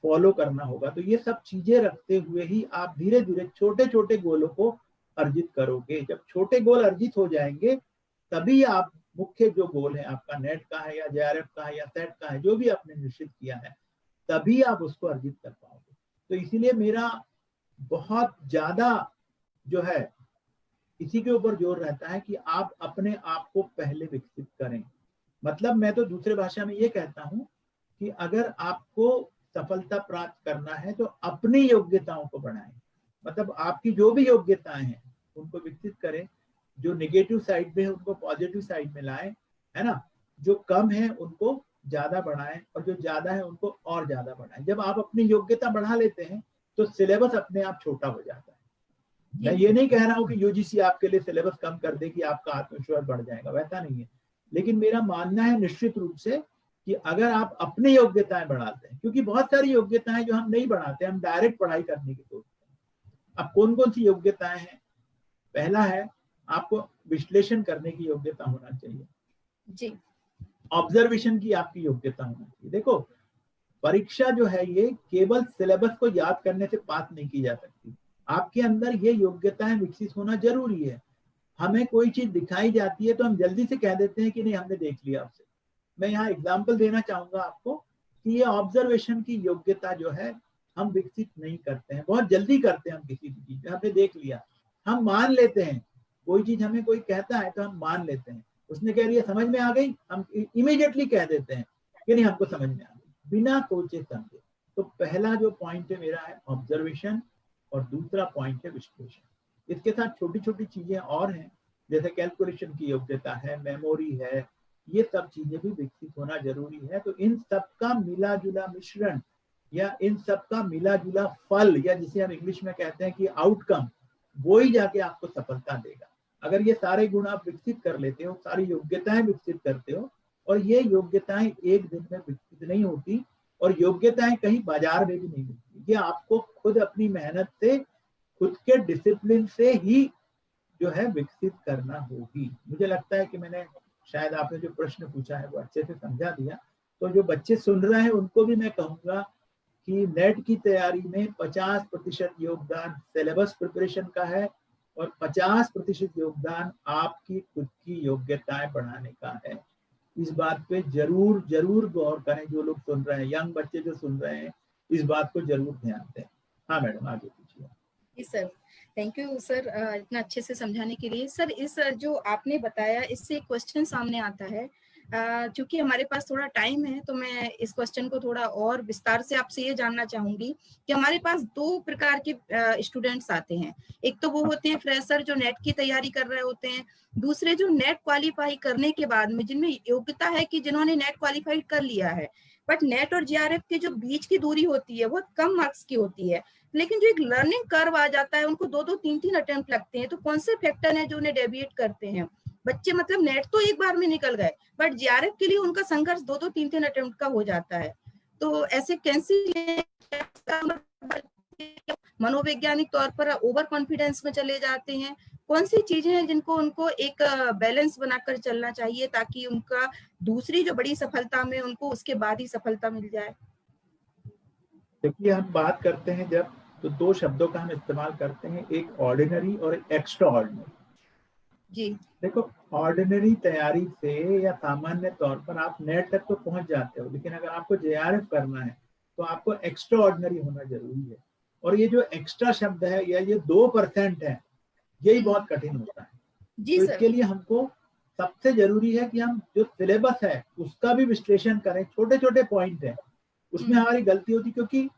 फॉलो करना होगा। तो ये सब चीजें रखते हुए ही आप धीरे धीरे छोटे छोटे गोलों को अर्जित करोगे। जब छोटे गोल अर्जित हो जाएंगे तभी आप मुख्य जो गोल है आपका नेट का है या जेआरएफ का है या सेट का है, जो भी आपने निश्चित किया है, तभी आप उसको अर्जित कर पाओगे। तो इसीलिए मेरा बहुत ज्यादा जो है इसी के ऊपर जोर रहता है कि आप अपने आप को पहले विकसित करें। मतलब मैं तो दूसरे भाषा में ये कहता हूं कि अगर आपको सफलता प्राप्त करना है तो अपनी योग्यताओं को बढ़ाएं। मतलब आपकी जो भी योग्यताएं हैं उनको विकसित करें, जो नेगेटिव साइड में है उनको पॉजिटिव साइड में लाएं, है ना। जो कम है उनको ज्यादा बढ़ाएं और जो ज्यादा है उनको और ज्यादा बढ़ाएं। जब आप अपनी योग्यता बढ़ा लेते हैं तो सिलेबस अपने आप छोटा हो जाता है। मैं ये नहीं कह रहा हूं कि यूजीसी आपके लिए सिलेबस कम कर दे कि आपका आत्मविश्वास बढ़ जाएगा, वैसा नहीं है। लेकिन मेरा मानना है निश्चित रूप से कि अगर आप अपनी योग्यताएं बढ़ाते हैं, क्योंकि बहुत सारी योग्यताएं जो हम नहीं बढ़ाते, हम डायरेक्ट पढ़ाई करने की सोचते हैं। अब कौन कौन सी योग्यताएं हैं? पहला है आपको विश्लेषण करने की योग्यता होना चाहिए। जी। ऑब्जर्वेशन की आपकी योग्यता होनी चाहिए। देखो परीक्षा जो है ये केवल सिलेबस को याद करने से पास नहीं की जा सकती, आपके अंदर ये योग्यताएं विकसित होना जरूरी है। हमें कोई चीज दिखाई जाती है तो हम जल्दी से कह देते हैं कि नहीं हमने देख लिया आपसे। मैं यहाँ एग्जाम्पल देना चाहूंगा आपको कि ये ऑब्जर्वेशन की योग्यता जो है हम विकसित नहीं करते हैं, बहुत जल्दी करते हैं हम किसी भी चीज में, हमने देख लिया, हम मान लेते हैं, कोई चीज हमें कोई कहता है तो हम मान लेते हैं, उसने कह रही है समझ में आ गई, हम इमीडिएटली कह देते हैं कि नहीं हमको समझ में आ गई, बिना सोचे समझे। तो पहला जो पॉइंट है मेरा है ऑब्जर्वेशन और दूसरा पॉइंट है विश्लेषण। इसके साथ छोटी छोटी चीजें और हैं जैसे कैलकुलेशन की योग्यता है, मेमोरी है, ये सब चीजें भी विकसित होना जरूरी है। तो इन सब का मिला जुला मिश्रण या इन सब का मिला जुला फल या जिसे हम इंग्लिश में कहते हैं कि आउटकम, वो ही जाके आपको सफलता देगा। अगर ये सारे गुण आप विकसित कर लेते हो, सारी योग्यताएं विकसित करते हो, और ये योग्यताएं एक दिन में विकसित नहीं होती और योग्यताएं कहीं बाजार में भी नहीं मिलती, ये आपको खुद अपनी मेहनत से, खुद के डिसिप्लिन से ही जो है विकसित करना होगी। मुझे लगता है कि मैंने शायद आपने जो प्रश्न पूछा है वो अच्छे से समझा दिया। तो जो बच्चे सुन रहे हैं उनको भी मैं कहूंगा कि नेट की तैयारी में 50% योगदान सिलेबस प्रिपरेशन का है और 50% योगदान आपकी खुद की योग्यताएं बढ़ाने का है। इस बात पे जरूर जरूर गौर करें, जो लोग सुन रहे हैं, यंग बच्चे जो सुन रहे हैं, इस बात को जरूर ध्यान दें। हाँ मैडम आगे पूछिए। जी सर, थैंक यू सर इतना अच्छे से समझाने के लिए। सर इस जो आपने बताया इससे क्वेश्चन सामने आता है, क्योंकि हमारे पास थोड़ा टाइम है तो मैं इस क्वेश्चन को थोड़ा और विस्तार से आपसे ये जानना चाहूंगी कि हमारे पास दो प्रकार के स्टूडेंट्स आते हैं। एक तो वो होते हैं फ्रेशर जो नेट की तैयारी कर रहे होते हैं, दूसरे जो नेट क्वालिफाई करने के बाद में जिनमें योग्यता है कि जिन्होंने नेट क्वालिफाई कर लिया है, बट नेट और जेआरएफ के जो बीच की दूरी होती है बहुत कम मार्क्स की होती है, लेकिन जो एक लर्निंग कर्व आ जाता है उनको 2-2 3-3 अटेम्प्ट लगते हैं। तो कौन से फैक्टर हैं जो उन्हें डेविएट करते हैं? बच्चे मतलब नेट तो एक बार में निकल गए बट जेआरएफ के लिए उनका संघर्ष 2-2 3-3 अटेम्प्ट का हो जाता है। तो ऐसे कैंसिल मनोवैज्ञानिक तौर पर ओवर कॉन्फिडेंस में चले जाते हैं, कौन सी चीजें हैं जिनको उनको एक बैलेंस बनाकर चलना चाहिए ताकि उनका दूसरी जो बड़ी सफलता में उनको उसके बाद ही सफलता मिल जाए? देखिए हम बात करते हैं जब, तो दो शब्दों का हम इस्तेमाल करते हैं, एक ऑर्डिनरी और एक एक्स्ट्रा ऑर्डिनरी। जी देखो ऑर्डिनरी तैयारी से या सामान्य तौर पर आप नेट तक तो पहुंच जाते हो, लेकिन अगर आपको जेआरएफ करना है तो आपको एक्स्ट्रा ऑर्डिनरी होना जरूरी है। और ये जो एक्स्ट्रा शब्द है या ये 2% है, यही बहुत कठिन होता है। जी तो सर, इसके लिए हमको सबसे जरूरी है कि हम जो सिलेबस है उसका भी विश्लेषण करें। छोटे छोटे पॉइंट है उसमें हमारी गलती होती, क्योंकि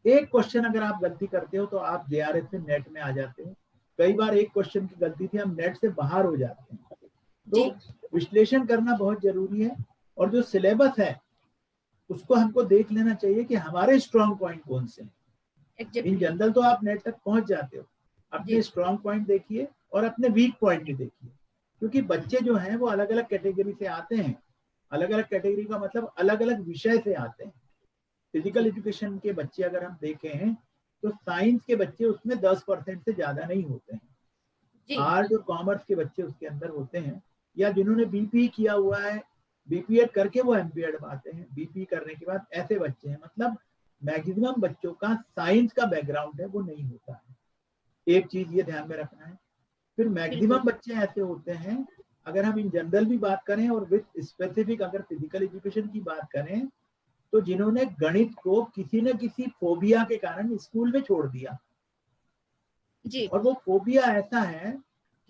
एक क्वेश्चन अगर आप गलती करते हो तो आप जेआरएफ से नेट में आ जाते हो। कई बार एक क्वेश्चन की गलती थी हम नेट से बाहर हो जाते हैं। तो विश्लेषण करना बहुत जरूरी है और जो सिलेबस है उसको हमको देख लेना चाहिए कि हमारे स्ट्रॉन्ग पॉइंट कौन से हैं। इन जनरल तो आप नेट तक पहुंच जाते हो, अपने स्ट्रॉन्ग पॉइंट देखिए और अपने वीक पॉइंट भी देखिए, क्योंकि बच्चे जो हैं वो अलग अलग कैटेगरी से आते हैं। अलग अलग कैटेगरी का मतलब अलग अलग विषय से आते हैं। फिजिकल एजुकेशन के बच्चे अगर हम देखें तो साइंस के बच्चे उसमें 10% से ज्यादा नहीं होते हैं। आर्ट और कॉमर्स के बच्चे उसके अंदर होते हैं, या जिन्होंने बीपी किया हुआ है, बीपीएड करके वो एमपीएड में आते हैं, बीपी करने के बाद ऐसे बच्चे हैं। मतलब मैक्सिमम बच्चों का साइंस का बैकग्राउंड है वो नहीं होता है। एक चीज ये ध्यान में रखना है। फिर मैक्सिमम बच्चे ऐसे होते हैं, अगर हम इन जनरल भी बात करें और विद स्पेसिफिक अगर फिजिकल एजुकेशन की बात करें, तो जिन्होंने गणित को किसी न किसी फोबिया के कारण स्कूल में छोड़ दिया जी, और वो फोबिया ऐसा है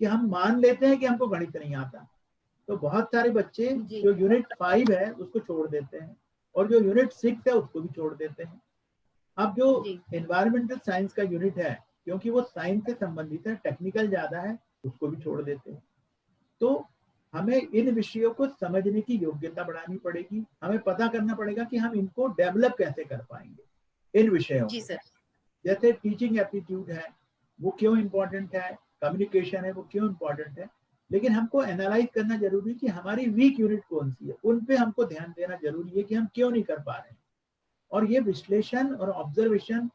कि हम मान लेते हैं कि हमको गणित नहीं आता। तो बहुत सारे बच्चे जो यूनिट 5 है उसको छोड़ देते हैं और जो यूनिट 6 है उसको भी छोड़ देते हैं। अब जो एनवायरमेंटल साइंस का यूनिट है, क्योंकि वो साइंस से संबंधित है, टेक्निकल ज्यादा है, उसको भी छोड़ देते हैं। तो हमें इन विषयों को समझने की योग्यता बढ़ानी पड़ेगी। हमें पता करना पड़ेगा कि हम इनको डेवलप कैसे कर पाएंगे इन विषयों को। जैसे टीचिंग एप्टीट्यूड है वो क्यों इंपॉर्टेंट है, कम्युनिकेशन है वो क्यों इंपॉर्टेंट है, लेकिन हमको एनालाइज करना जरूरी है कि हमारी वीक यूनिट कौन सी है, उन पे हमको ध्यान देना जरूरी है कि हम क्यों नहीं कर पा रहे हैं। और ये विश्लेषण और ऑब्जर्वेशन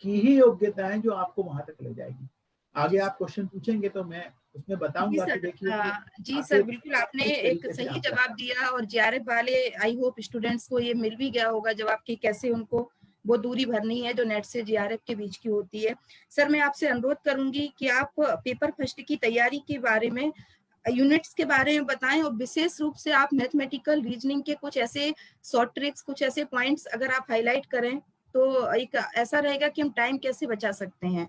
की ही योग्यता है जो आपको वहां तक ले जाएगी। आगे आप क्वेश्चन पूछेंगे तो मैं उसमें जी बताऊंगा कि सर, देखिए जी आखिर सर, बिल्कुल आपने किस एक तरीके से सही आप कर जवाब दिया। और जेआरएफ वाले, आई होप स्टूडेंट्स को ये मिल भी गया होगा जवाब कि कैसे उनको वो दूरी भरनी है जो नेट से जेआरएफ के बीच की होती है। सर, मैं आपसे अनुरोध करूंगी कि आप पेपर फर्स्ट की तैयारी के बारे में, यूनिट्स के बारे में बताएं, और विशेष रूप से आप मैथमेटिकल रीजनिंग के कुछ ऐसे शॉर्ट ट्रिक्स, कुछ ऐसे पॉइंट्स अगर आप हाईलाइट करें तो एक ऐसा रहेगा कि हम टाइम कैसे बचा सकते हैं।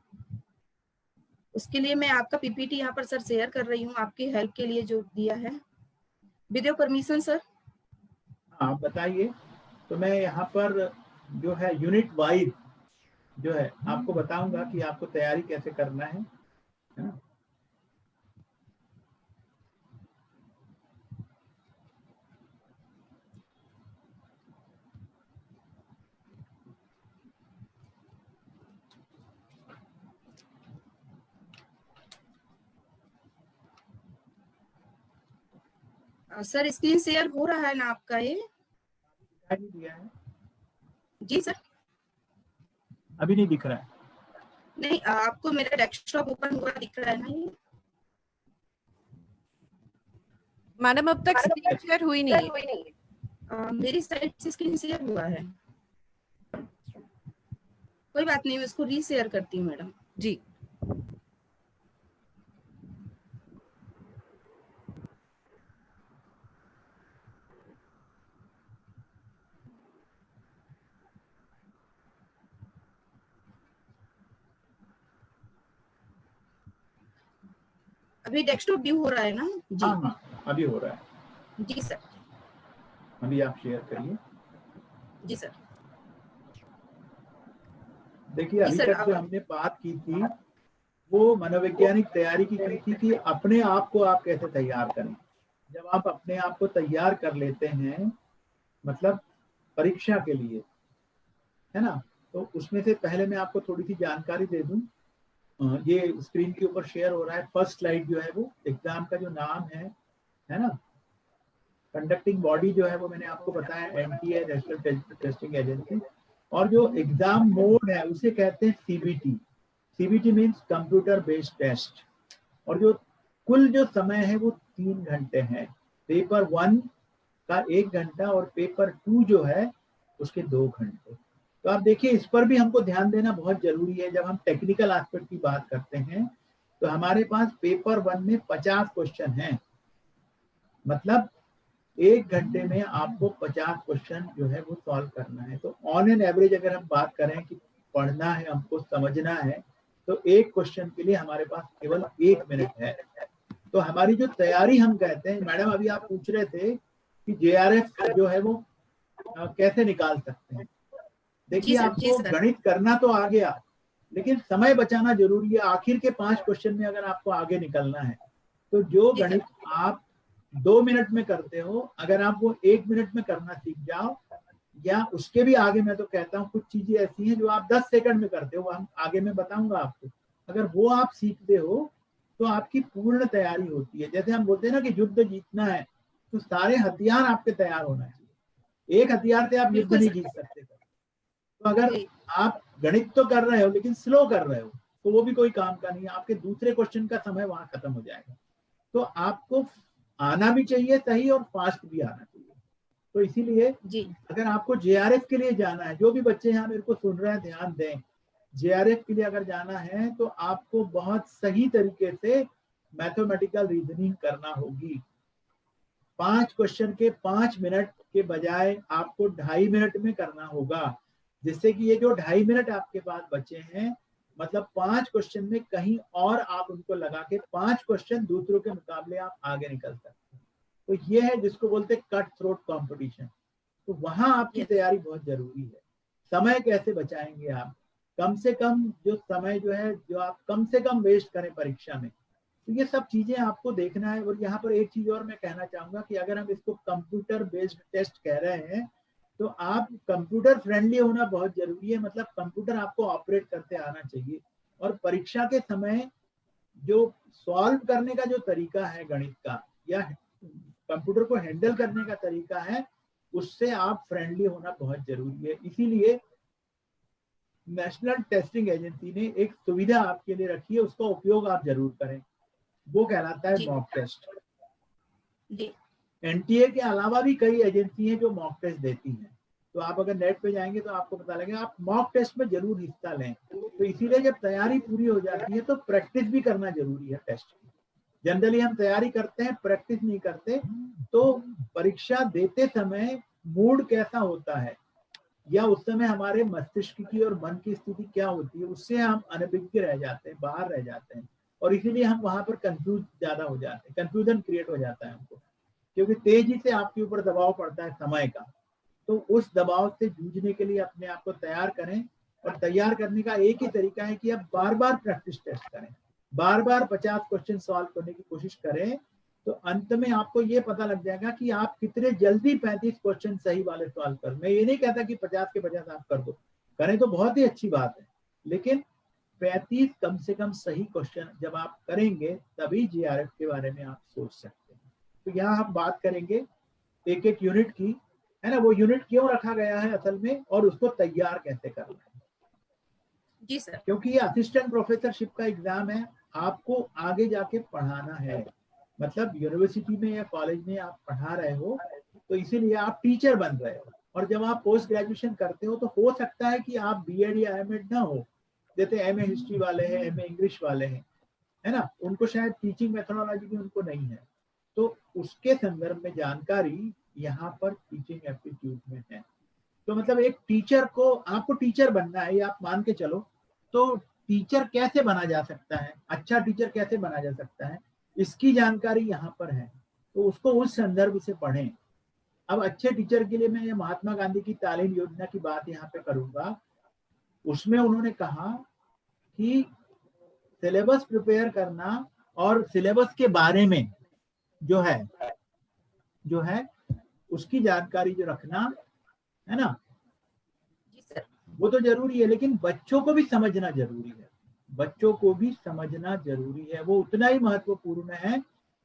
उसके लिए मैं आपका पीपीटी यहाँ पर सर शेयर कर रही हूँ, आपकी हेल्प के लिए जो दिया है। With your permission sir. हाँ बताइए। तो मैं यहाँ पर जो है यूनिट वाइज जो है आपको बताऊंगा कि आपको तैयारी कैसे करना है ना। सर, स्क्रीन शेयर हो रहा है ना आपका ये? दिखाई नहीं दिया है? जी सर। अभी नहीं दिख रहा है। नहीं, आपको मेरा डेस्कटॉप ओपन हुआ दिख रहा है ना ये? मैडम अब तक स्क्रीन शेयर हुई नहीं है। मेरी साइड से स्क्रीन शेयर हुआ है। कोई बात नहीं, मैं इसको रीशेयर करती हूँ मैडम। जी। अभी डेस्कटॉप व्यू हो रहा है ना? जी। हाँ हाँ अभी हो रहा है। जी सर। अभी आप शेयर करिए। जी सर। देखिए जी अभी सर, तक जो हमने बात की थी वो मनोवैज्ञानिक तैयारी की थी कि अपने आप को आप कैसे तैयार करें। जब आप अपने आप को तैयार कर लेते हैं मतलब परीक्षा के लिए, है ना, तो उसमें से पहले मैं आपको थोड़ी सी जानकारी दे दूं। ये स्क्रीन के ऊपर शेयर हो रहा है। फर्स्ट स्लाइड जो है वो एग्जाम का जो नाम है ना, कंडक्टिंग बॉडी जो है वो मैंने आपको बताया एनटीए, नेशनल टेस्टिंग एजेंसी। और जो एग्जाम मोड है उसे कहते हैं CBT. CBT means computer based test. और जो कुल जो समय है वो 3 घंटे है। पेपर 1 का 1 घंटा और पेपर 2 जो है उसके 2 घंटे। तो आप देखिए इस पर भी हमको ध्यान देना बहुत जरूरी है। जब हम टेक्निकल एस्पेक्ट की बात करते हैं तो हमारे पास पेपर 1 में 50 क्वेश्चन हैं। मतलब 1 घंटे में आपको 50 क्वेश्चन जो है वो सॉल्व करना है। तो ऑन एन एवरेज अगर हम बात करें कि पढ़ना है हमको, समझना है, तो एक क्वेश्चन के लिए हमारे पास केवल 1 मिनट है। तो हमारी जो तैयारी हम कहते हैं, मैडम अभी आप पूछ रहे थे कि जेआरएफ जो है वो कैसे निकाल सकते हैं। देखिए आपको गणित करना तो आ गया लेकिन समय बचाना जरूरी है। आखिर के 5 क्वेश्चन में अगर आपको आगे निकलना है तो जो गणित आप 2 मिनट में करते हो अगर आप वो 1 मिनट में करना सीख जाओ, या उसके भी आगे मैं तो कहता हूँ कुछ चीजें ऐसी हैं जो आप 10 सेकंड में करते हो, हम आगे मैं बताऊंगा आपको। अगर वो आप सीखते हो तो आपकी पूर्ण तैयारी होती है। जैसे हम बोलते हैं ना कि युद्ध जीतना है तो सारे हथियार आपके तैयार होना चाहिए। एक हथियार से आप युद्ध नहीं जीत सकते। तो अगर आप गणित तो कर रहे हो लेकिन स्लो कर रहे हो तो वो भी कोई काम का नहीं है। आपके दूसरे क्वेश्चन का समय वहां खत्म हो जाएगा। तो आपको आना भी चाहिए सही और फास्ट भी आना चाहिए। तो इसीलिए अगर आपको जेआरएफ के लिए जाना है, जो भी बच्चे यहाँ मेरे को सुन रहे हैं ध्यान दें, जेआरएफ के लिए अगर जाना है तो आपको बहुत सही तरीके से मैथमेटिकल रीजनिंग करना होगी। 5 क्वेश्चन के 5 मिनट के बजाय आपको 2.5 मिनट में करना होगा, जिससे कि ये जो 2.5 मिनट आपके पास बचे हैं मतलब 5 क्वेश्चन में कहीं और आप उनको लगा के 5 क्वेश्चन दूसरों के मुकाबले आप आगे निकल सकते हैं। तो ये है जिसको बोलते हैं कट थ्रोट कंपटीशन। तो वहां आपकी तैयारी बहुत जरूरी है। समय कैसे बचाएंगे आप, कम से कम जो समय जो है जो आप कम से कम वेस्ट करें परीक्षा में। तो ये सब चीजें आपको देखना है। और यहाँ पर एक चीज और मैं कहना चाहूंगा कि अगर हम इसको कंप्यूटर बेस्ड टेस्ट कह रहे हैं तो आप कंप्यूटर फ्रेंडली होना बहुत जरूरी है। मतलब कंप्यूटर आपको ऑपरेट करते आना चाहिए। और परीक्षा के समय जो सॉल्व करने का जो तरीका है गणित का या कंप्यूटर को हैंडल करने का तरीका है उससे आप फ्रेंडली होना बहुत जरूरी है। इसीलिए नेशनल टेस्टिंग एजेंसी ने एक सुविधा आपके लिए रखी है, उसका उपयोग आप जरूर करें। वो कहलाता है जी। Mock test. जी एनटीए के अलावा भी कई एजेंसी हैं जो मॉक टेस्ट देती हैं, तो आप अगर नेट पे जाएंगे तो आपको पता लगेगा, आप मॉक टेस्ट में जरूर हिस्सा लें। तो इसीलिए जब तैयारी पूरी हो जाती है तो प्रैक्टिस भी करना जरूरी है टेस्ट की। जनरली हम तैयारी करते हैं, प्रैक्टिस नहीं करते, तो परीक्षा देते समय मूड कैसा होता है या उस समय हमारे मस्तिष्क की और मन की स्थिति क्या होती है, उससे हम अनभिज्ञ रह जाते हैं, बाहर रह जाते हैं, और इसीलिए हम वहां पर कंफ्यूज ज्यादा हो जाते हैं, कंफ्यूजन क्रिएट हो जाता है हमको, क्योंकि तेजी से आपके ऊपर दबाव पड़ता है समय का। तो उस दबाव से जूझने के लिए अपने आप को तैयार करें, और तैयार करने का एक ही तरीका है कि आप बार बार प्रैक्टिस टेस्ट करें, बार बार 50 क्वेश्चन सॉल्व करने की कोशिश करें, तो अंत में आपको ये पता लग जाएगा कि आप कितने जल्दी 35 क्वेश्चन सही वाले सॉल्व कर। मैं ये नहीं कहता कि 50 के 50 आप कर दो, करें तो बहुत ही अच्छी बात है, लेकिन 35 कम से कम सही क्वेश्चन जब आप करेंगे तभी जीआरएफ के बारे में आप सोच सकते हैं। तो यहाँ हम बात करेंगे एक एक यूनिट की, है ना, वो यूनिट क्यों रखा गया है असल में, और उसको तैयार कैसे करना है। जी सर। क्योंकि ये असिस्टेंट प्रोफेसरशिप का एग्जाम है, आपको आगे जाके पढ़ाना है, मतलब यूनिवर्सिटी में या कॉलेज में आप पढ़ा रहे हो, तो इसीलिए आप टीचर बन रहे हो। और जब आप पोस्ट ग्रेजुएशन करते हो तो हो सकता है कि आप बीएड या एमएड ना हो, जैसे एमए हिस्ट्री वाले हैं, एमए इंग्लिश वाले हैं, है ना, उनको शायद टीचिंग मेथोडोलॉजी भी उनको नहीं है, तो उसके संदर्भ में जानकारी यहाँ पर टीचिंग एप्टीट्यूड में है। तो मतलब एक टीचर को, आपको टीचर बनना है, ये आप मान के चलो, तो टीचर कैसे बना जा सकता है, अच्छा टीचर कैसे बना जा सकता है, इसकी जानकारी यहाँ पर है, तो उसको उस संदर्भ से पढ़ें। अब अच्छे टीचर के लिए मैं ये महात्मा गांधी की तालीम योजना की बात यहाँ पे करूंगा। उसमें उन्होंने कहा कि सिलेबस प्रिपेयर करना और सिलेबस के बारे में जो है उसकी जानकारी जो रखना है ना, जी सर। वो तो जरूरी है, लेकिन बच्चों को भी समझना जरूरी है, बच्चों को भी समझना जरूरी है, वो उतना ही महत्वपूर्ण है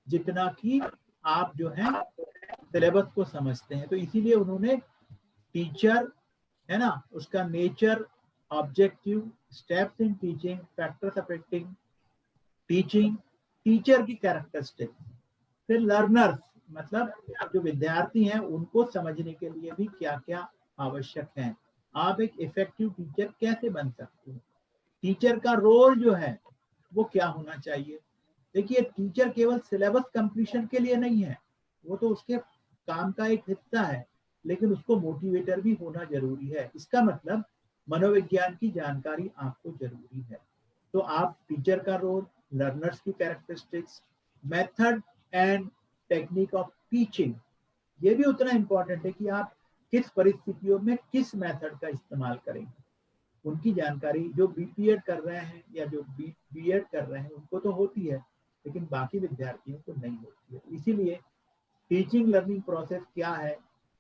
जितना कि आप जो है सिलेबस को समझते हैं। तो इसीलिए उन्होंने टीचर, है ना, उसका nature, objective, steps in teaching, factors affecting teaching, teacher की कैरेक्टरिस्टिक, फिर लर्नर्स मतलब जो विद्यार्थी हैं उनको समझने के लिए भी क्या क्या आवश्यक है, आप एक इफेक्टिव टीचर कैसे बन सकते हो, टीचर का रोल जो है वो क्या होना चाहिए। देखिए, टीचर केवल सिलेबस कंप्लीशन के लिए नहीं है, वो तो उसके काम का एक हिस्सा है, लेकिन उसको मोटिवेटर भी होना जरूरी है। इसका मतलब मनोविज्ञान की जानकारी आपको जरूरी है। तो आप टीचर का रोल, लर्नर्स की characteristics, method and technique of teaching, ये भी उतना इंपॉर्टेंट है कि आप किस परिस्थितियों में किस मेथड का इस्तेमाल करेंगे, उनकी जानकारी जो बीपीएड कर रहे हैं या जो बीएड कर रहे हैं उनको तो होती है, लेकिन बाकी विद्यार्थियों को नहीं होती है। इसीलिए टीचिंग लर्निंग प्रोसेस क्या है,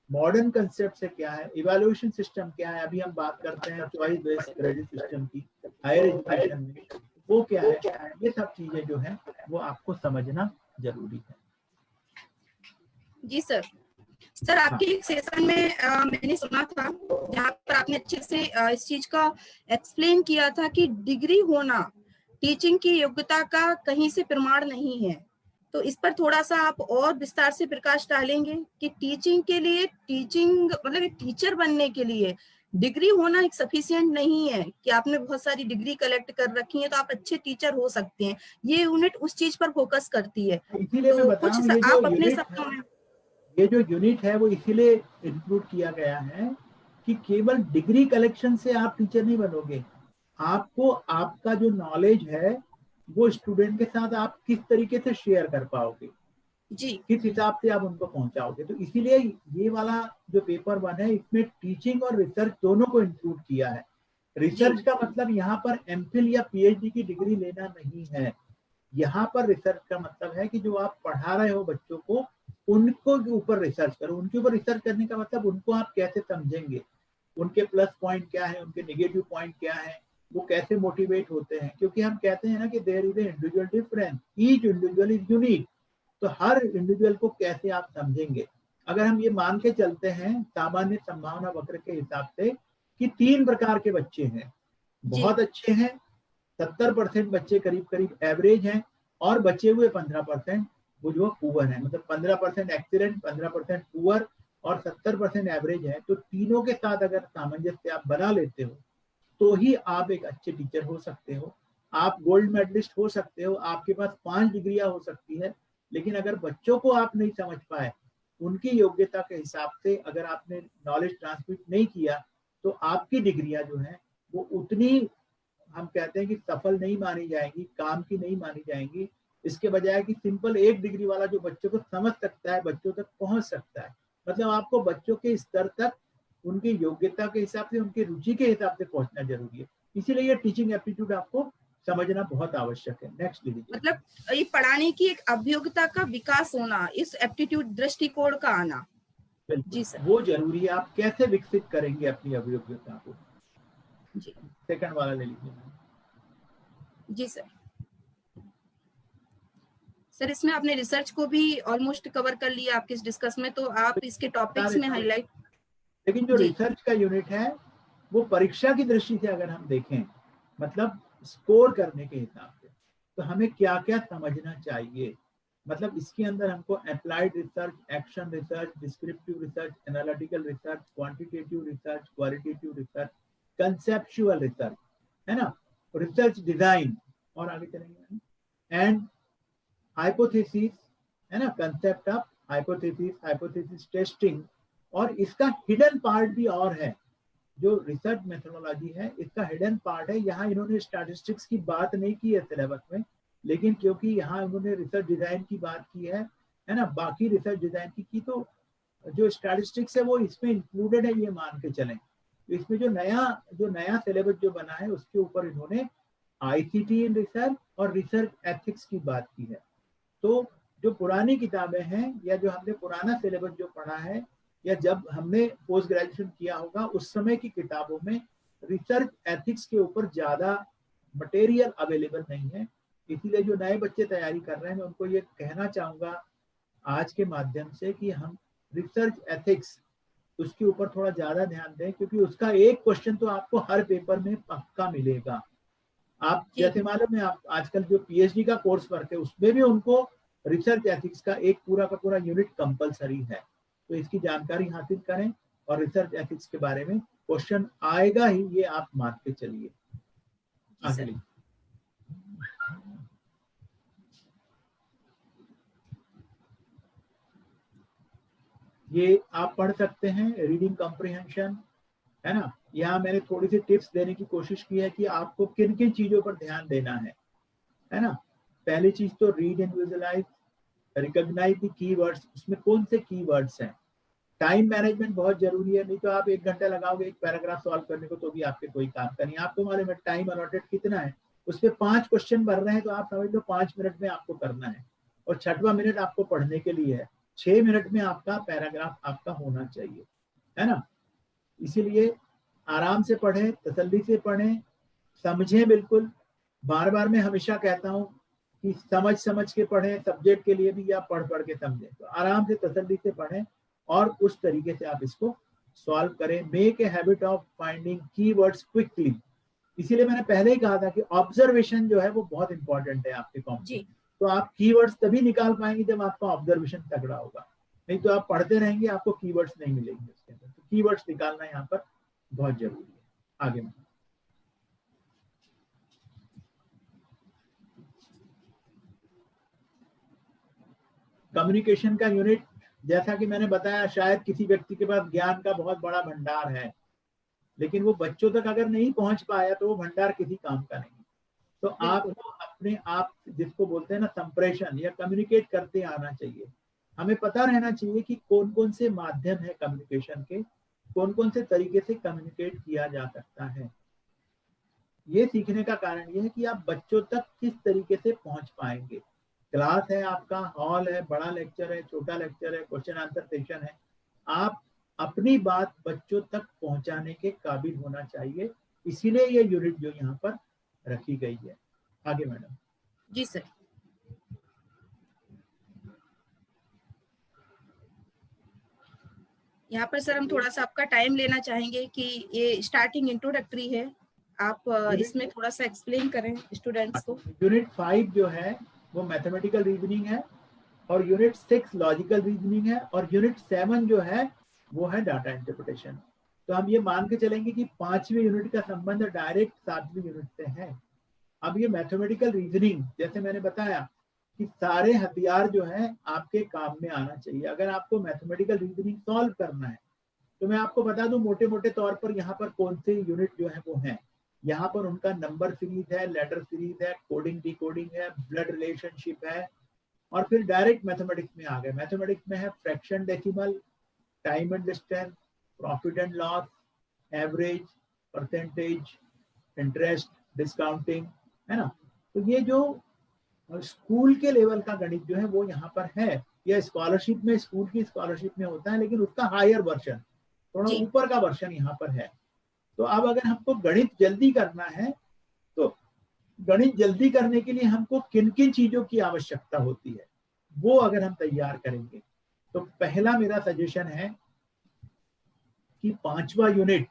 मॉडर्न कंसेप्ट से क्या है, इवैल्यूएशन सिस्टम क्या है, अभी हम बात करते हैं चॉइस बेस्ड क्रेडिट सिस्टम की हायर एजुकेशन में, वो क्या है, ये सब चीजें जो है वो आपको समझना जरूरी है। जी सर। सर आपके एक सेशन में मैंने सुना था जहाँ पर आपने अच्छे से इस चीज का एक्सप्लेन किया था कि डिग्री होना टीचिंग की योग्यता का कहीं से प्रमाण नहीं है, तो इस पर थोड़ा सा आप और विस्तार से प्रकाश डालेंगे कि टीचिंग के लिए, टीचिंग मतलब एक टीचर बनने के लिए डिग्री होना एक सफिशिएंट नहीं है कि आपने बहुत सारी डिग्री कलेक्ट कर रखी है तो आप अच्छे टीचर हो सकते हैं। ये यूनिट उस चीज पर फोकस करती है, इसीलिए मैं तो बता कुछ रहा हूँ, आप अपने शब्दों में। ये जो यूनिट है वो इसीलिए इंक्लूड किया गया है कि केवल डिग्री कलेक्शन से आप टीचर नहीं बनोगे, आपको आपका जो नॉलेज है वो स्टूडेंट के साथ आप किस तरीके से शेयर कर पाओगे, जी किस हिसाब से आप उनको पहुंचाओगे। तो इसीलिए ये वाला जो पेपर 1 है इसमें टीचिंग और रिसर्च दोनों को इंक्लूड किया है। रिसर्च का मतलब यहाँ पर एमफिल या पीएचडी की डिग्री लेना नहीं है, यहाँ पर रिसर्च का मतलब है कि जो आप पढ़ा रहे हो बच्चों को, उनको ऊपर रिसर्च करो। उनके ऊपर रिसर्च करने का मतलब उनको आप कैसे समझेंगे, उनके प्लस पॉइंट क्या है, उनके नेगेटिव पॉइंट क्या है, वो कैसे मोटिवेट होते हैं, क्योंकि हम कहते हैं ना कि there is a individual difference, each individual is unique. तो हर इंडिविजुअल को कैसे आप समझेंगे। अगर हम ये मान के चलते हैं सामान्य संभावना वक्र के हिसाब से कि 3 प्रकार के बच्चे हैं, बहुत अच्छे हैं, 70% बच्चे करीब करीब एवरेज हैं, और बचे हुए 15% वो जो पुअर है, मतलब 15% एक्सीलेंट, 15% पुअर और 70% एवरेज है। तो तीनों के साथ अगर सामंजस्य आप बना लेते हो तो ही आप एक अच्छे टीचर हो सकते हो, आप गोल्ड मेडलिस्ट हो सकते हो, आपके पास 5 डिग्रियां हो सकती है। लेकिन अगर बच्चों को आप नहीं समझ पाए, उनकी योग्यता के हिसाब से अगर आपने नॉलेज ट्रांसमिट नहीं किया, तो आपकी डिग्रियां जो है वो उतनी, हम कहते हैं कि सफल नहीं मानी जाएंगी, काम की नहीं मानी जाएंगी। इसके बजाय कि सिंपल 1 डिग्री वाला जो बच्चों को समझ सकता है, बच्चों तक पहुंच सकता है, मतलब आपको बच्चों के स्तर तक उनकी योग्यता के हिसाब से, उनकी रुचि के हिसाब से पहुंचना जरूरी है। इसीलिए ये टीचिंग एप्टीट्यूड आपको समझना बहुत आवश्यक है। नेक्स्ट लीजिए। मतलब ये पढ़ाने की एक अभियोग्यता का विकास होना, इस एप्टीट्यूड दृष्टिकोण का आना। जी सर, वो जरूरी है। आप कैसे विकसित करेंगे अपनी अभियोग्यता को? जी सेकंड वाला ले लीजिए। जी सर। सर इसमें आपने रिसर्च को भी ऑलमोस्ट कवर कर लिया आपके इस डिस्कस में, तो आप इसके टॉपिक्स में हाईलाइट। लेकिन जो जी। रिसर्च का यूनिट है वो परीक्षा की दृष्टि से अगर हम देखें, मतलब स्कोर करने के हिसाब से, तो हमें क्या क्या समझना चाहिए। मतलब इसके अंदर हमको applied research, action research, descriptive research, analytical research, quantitative research, qualitative research, conceptual research, है ना, रिसर्च डिजाइन, और आगे चलेंगे, एंड हाइपोथेसिस, है ना, concept of hypothesis, hypothesis testing, और इसका हिडन पार्ट भी और है। जो रिसर्च मेथोडोलॉजी है इसका हिडन पार्ट है। यहाँ इन्होंने स्टैटिस्टिक्स की बात नहीं की है सिलेबस में, लेकिन क्योंकि यहाँ उन्होंने रिसर्च डिजाइन की बात की है ना, बाकी रिसर्च डिजाइन की तो जो स्टैटिस्टिक्स है वो इसमें इंक्लूडेड है, ये मान के चलें। तो इसमें जो नया सिलेबस जो बना है उसके ऊपर इन्होंने आईसीटी इन रिसर्च और रिसर्च एथिक्स की बात की है। तो जो पुरानी किताबें हैं, या जो हमने पुराना सिलेबस जो पढ़ा है, या जब हमने पोस्ट ग्रेजुएशन किया होगा उस समय की किताबों में रिसर्च एथिक्स के ऊपर ज्यादा मटेरियल अवेलेबल नहीं है। इसीलिए जो नए बच्चे तैयारी कर रहे हैं, मैं उनको ये कहना चाहूंगा आज के माध्यम से कि हम रिसर्च एथिक्स उसके ऊपर थोड़ा ज्यादा ध्यान दें, क्योंकि उसका एक क्वेश्चन तो आपको हर पेपर में पक्का मिलेगा। आप जैसे मालूम है, आप आजकल जो पीएचडी का कोर्स वर्क है उसमें भी उनको रिसर्च एथिक्स का एक पूरा का पूरा यूनिट कंपलसरी है। तो इसकी जानकारी हासिल करें, और रिसर्च एथिक्स के बारे में क्वेश्चन आएगा ही, ये आप मान के चलिए। आगे ये आप पढ़ सकते हैं, रीडिंग कॉम्प्रिहेंशन, है ना। यहाँ मैंने थोड़ी सी टिप्स देने की कोशिश की है कि आपको किन किन चीजों पर ध्यान देना है ना। पहली चीज तो read and visualise, recognise the keywords, उसमें कौन से कीवर्ड्स हैं। टाइम मैनेजमेंट बहुत जरूरी है, नहीं तो आप 1 घंटा लगाओगे एक पैराग्राफ सॉल्व करने को तो भी आपके कोई काम का नहीं। आपको मालूम है टाइम अलॉटेड कितना है, उस पर 5 क्वेश्चन भर रहे हैं, तो आप समझ लो 5 मिनट में आपको करना है, और 6वां मिनट आपको पढ़ने के लिए है। 6 मिनट में आपका पैराग्राफ आपका होना चाहिए, है ना। इसीलिए आराम से पढ़ें, तसल्ली से पढ़ें, समझें बिल्कुल। बार बार मैं हमेशा कहता हूँ कि समझ के पढ़ें, सब्जेक्ट के लिए भी, या पढ़ के समझें। तो आराम से तसल्ली से पढ़ें और उस तरीके से आप इसको सॉल्व करें। Make a habit of finding keywords quickly. इसीलिए मैंने पहले ही कहा था कि ऑब्जर्वेशन जो है वो बहुत इंपॉर्टेंट है आपके कॉम्पिटिशन। तो आप कीवर्ड्स तभी निकाल पाएंगे जब आपका ऑब्जर्वेशन तगड़ा होगा, नहीं तो आप पढ़ते रहेंगे, आपको कीवर्ड्स नहीं मिलेंगे उसके अंदर। तो कीवर्ड्स निकालना यहाँ पर बहुत जरूरी है। आगे कम्युनिकेशन का यूनिट, जैसा कि मैंने बताया, शायद किसी व्यक्ति के पास ज्ञान का बहुत बड़ा भंडार है, लेकिन वो बच्चों तक अगर नहीं पहुंच पाया तो वो भंडार किसी काम का नहीं। तो आपको अपने आप, जिसको बोलते हैं ना संप्रेषण, या कम्युनिकेट करते आना चाहिए। हमें पता रहना चाहिए कि कौन कौन से माध्यम है कम्युनिकेशन के, कौन कौन से तरीके से कम्युनिकेट किया जा सकता है। ये सीखने का कारण ये है कि आप बच्चों तक किस तरीके से पहुंच पाएंगे। क्लास है आपका, हॉल है, बड़ा लेक्चर है, छोटा लेक्चर है, क्वेश्चन आंसर सेशन है, आप अपनी बात बच्चों तक पहुंचाने के काबिल होना चाहिए। इसीलिए ये यूनिट जो यहाँ पर रखी गई है। आगे मैडम। जी सर। यहाँ पर सर हम थोड़ा सा आपका टाइम लेना चाहेंगे कि ये स्टार्टिंग इंट्रोडक्टरी है, आप इसमें थोड़ा सा एक्सप्लेन करें स्टूडेंट्स को। यूनिट 5 जो है वो मैथमेटिकल रीजनिंग है, और यूनिट 6 लॉजिकल रीजनिंग है, और यूनिट 7 जो है वो है डाटा इंटरप्रिटेशन। तो हम ये मान के चलेंगे कि 5वीं यूनिट का संबंध डायरेक्ट 7वीं यूनिट से है। अब ये मैथमेटिकल रीजनिंग, जैसे मैंने बताया कि सारे हथियार जो है आपके काम में आना चाहिए। अगर आपको मैथमेटिकल रीजनिंग सॉल्व करना है तो मैं आपको बता दूं मोटे मोटे तौर पर यहाँ पर कौन से यूनिट जो है वो हैं। यहाँ पर उनका नंबर सीरीज है, लेटर सीरीज है, कोडिंग डिकोडिंग है, ब्लड रिलेशनशिप है, और फिर डायरेक्ट मैथमेटिक्स में आ गए। मैथमेटिक्स में है fraction decimal, time and distance, profit and loss, average, percentage, interest, discounting, है ना। तो ये जो स्कूल के लेवल का गणित जो है वो यहाँ पर है, या स्कॉलरशिप में, स्कूल की स्कॉलरशिप में होता है, लेकिन उसका हायर वर्जन, थोड़ा ऊपर का वर्जन यहाँ पर है। तो अब अगर हमको गणित जल्दी करना है तो गणित जल्दी करने के लिए हमको किन किन चीजों की आवश्यकता होती है वो अगर हम तैयार करेंगे तो पहला मेरा सजेशन है कि 5वां यूनिट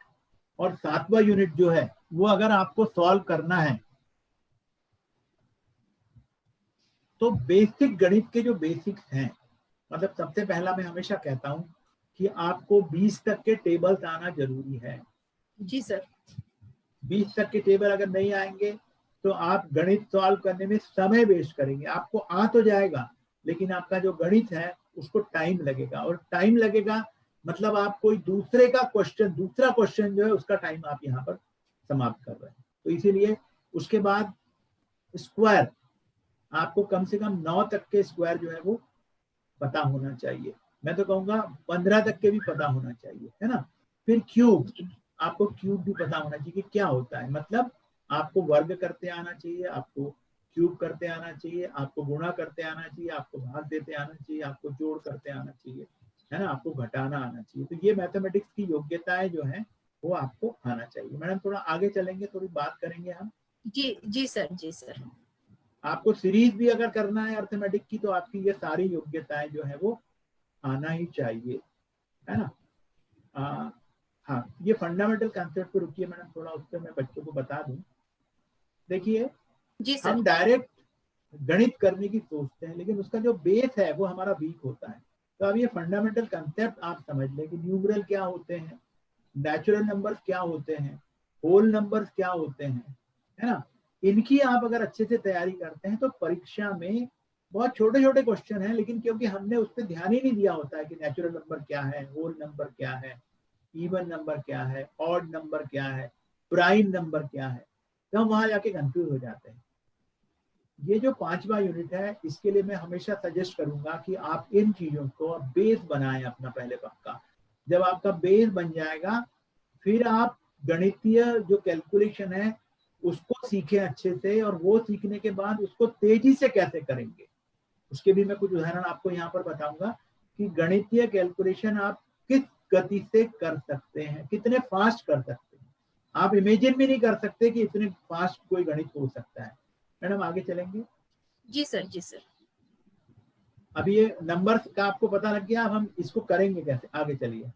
और 7वां यूनिट जो है वो अगर आपको सॉल्व करना है तो बेसिक गणित के जो बेसिक्स हैं, मतलब सबसे पहला मैं हमेशा कहता हूं कि आपको 20 तक के टेबल्स आना जरूरी है। जी सर। 20 तक के टेबल अगर नहीं आएंगे तो आप गणित सॉल्व करने में समय वेस्ट करेंगे। आपको आ तो जाएगा लेकिन आपका जो गणित है उसको टाइम लगेगा, और टाइम लगेगा मतलब आप कोई दूसरा क्वेश्चन जो है उसका टाइम आप यहाँ पर समाप्त कर रहे हैं। तो इसीलिए उसके बाद स्क्वायर, आपको कम से कम 9 तक के स्क्वायर जो है वो पता होना चाहिए। मैं तो कहूंगा 15 तक के भी पता होना चाहिए, है ना। फिर क्यूब, आपको क्यूब भी पता होना चाहिए कि क्या होता है। मतलब आपको वर्ग करते आना चाहिए, आपको क्यूब करते आना चाहिए, आपको गुणा करते आना चाहिए, आपको भाग देते आना चाहिए, आपको जोड़ करते आना चाहिए, है ना, आपको घटाना आना चाहिए। तो ये मैथमेटिक्स की योग्यताएं जो है वो आपको आना चाहिए। मैडम थोड़ा आगे चलेंगे, थोड़ी बात करेंगे हम। जी सर, जी सर। आपको सीरीज भी अगर करना है अर्थमेटिक की तो आपकी ये सारी योग्यताएं जो है वो आना ही चाहिए, है ना। हाँ, ये फंडामेंटल कंसेप्ट पे रुकिए मैडम, थोड़ा उस पर मैं बच्चों को बता दूं। देखिए जी सर। हम डायरेक्ट गणित करने की सोचते हैं लेकिन उसका जो बेस है वो हमारा वीक होता है। तो अब ये फंडामेंटल कंसेप्ट आप समझ लें कि न्यूमरल क्या होते हैं, नेचुरल नंबर्स क्या होते हैं, होल नंबर्स क्या होते हैं, है ना। इनकी आप अगर अच्छे से तैयारी करते हैं तो परीक्षा में बहुत छोटे छोटे क्वेश्चन हैं, लेकिन क्योंकि हमने उस पर ध्यान ही नहीं दिया होता है कि नेचुरल नंबर क्या है, होल नंबर क्या है, इवन नंबर क्या है, ऑड नंबर क्या है, प्राइम नंबर क्या है, तो हम वहां जाके कंफ्यूज हो जाते हैं। ये जो 5वां यूनिट है इसके लिए मैं हमेशा सजेस्ट करूंगा कि आप इन चीजों को बेस बनाएं अपना पहले पक्का। जब आपका बेस बन जाएगा फिर आप गणितीय जो कैलकुलेशन है उसको सीखें अच्छे से, और वो सीखने के बाद उसको तेजी से कैसे करेंगे उसके भी मैं कुछ उदाहरण आपको यहाँ पर बताऊंगा कि गणितीय कैलकुलेशन आप किस गति से कर सकते हैं, कितने फास्ट कर सकते हैं। आप इमेजिन भी नहीं कर सकते कि इतने फास्ट कोई गणित हो सकता है। मैडम आगे चलेंगे। जी सर, जी सर। अभी ये नंबर्स का आपको पता लग गया, अब हम इसको करेंगे कैसे, आगे चलिए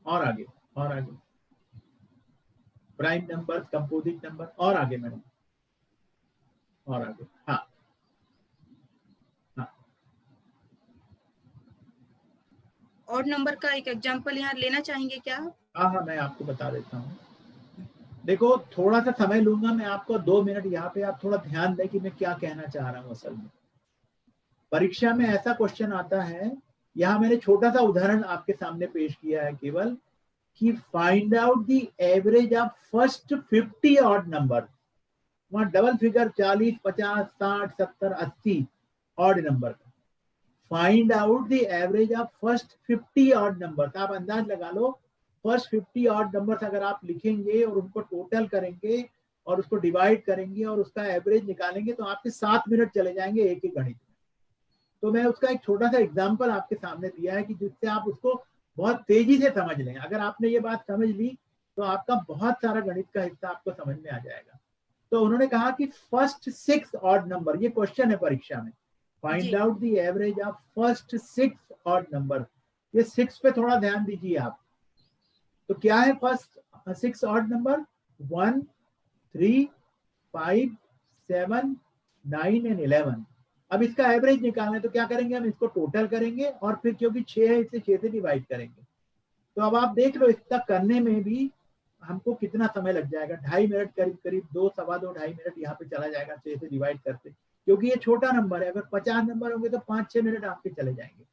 और आगे और आगे। प्राइम नंबर, कंपोजिट नंबर, और आगे मैडम और आगे। हाँ हाँ, ऑड नंबर का एक एग्जांपल यहाँ लेना चाहेंगे क्या? हाँ हाँ, मैं आपको बता देता हूँ। देखो थोड़ा सा समय लूंगा मैं आपको, 2 मिनट यहाँ पे आप थोड़ा ध्यान दें कि मैं क्या कहना चाह रहा हूँ। असल में परीक्षा में ऐसा क्वेश्चन आता है, यहाँ मैंने छोटा सा उदाहरण आपके सामने पेश किया है केवल, कि find out the average of first 50 odd number. वहां डबल फिगर 40, 50, 60, 70, 80 ऑड नंबर का। Find out the average of first 50 odd number. आप अंदाज लगा लो, फर्स्ट 50 ऑड नंबर्स अगर आप लिखेंगे और उनको टोटल करेंगे और उसको डिवाइड करेंगे और उसका एवरेज निकालेंगे तो आपके 7 मिनट चले जाएंगे एक ही गणित में। तो मैं उसका एक छोटा सा एग्जांपल आपके सामने दिया है कि जिससे आप उसको बहुत तेजी से समझ लें। अगर आपने ये बात समझ ली तो आपका बहुत सारा गणित का हिस्सा आपको समझ में आ जाएगा। तो उन्होंने कहा कि फर्स्ट 6 ऑड नंबर, ये क्वेश्चन है परीक्षा में, find out the average of first 6 odd number. ये 6 पे थोड़ा ध्यान दीजिए आप। तो क्या है फर्स्ट 6 ऑड नंबर? 1, 3, 5, 7, 9 एंड 11। अब इसका एवरेज निकालना है तो क्या करेंगे, हम इसको टोटल करेंगे और फिर क्योंकि 6 है इसे 6 से डिवाइड करेंगे। तो अब आप देख लो इसका करने में भी हमको कितना समय लग जाएगा, 2.5 मिनट करीब करीब, 2 सवा 2 2.5 मिनट यहाँ पे चला जाएगा 6 से डिवाइड करते, क्योंकि ये छोटा नंबर है। अगर 50 नंबर होंगे तो 5-6 मिनट आपके चले जाएंगे।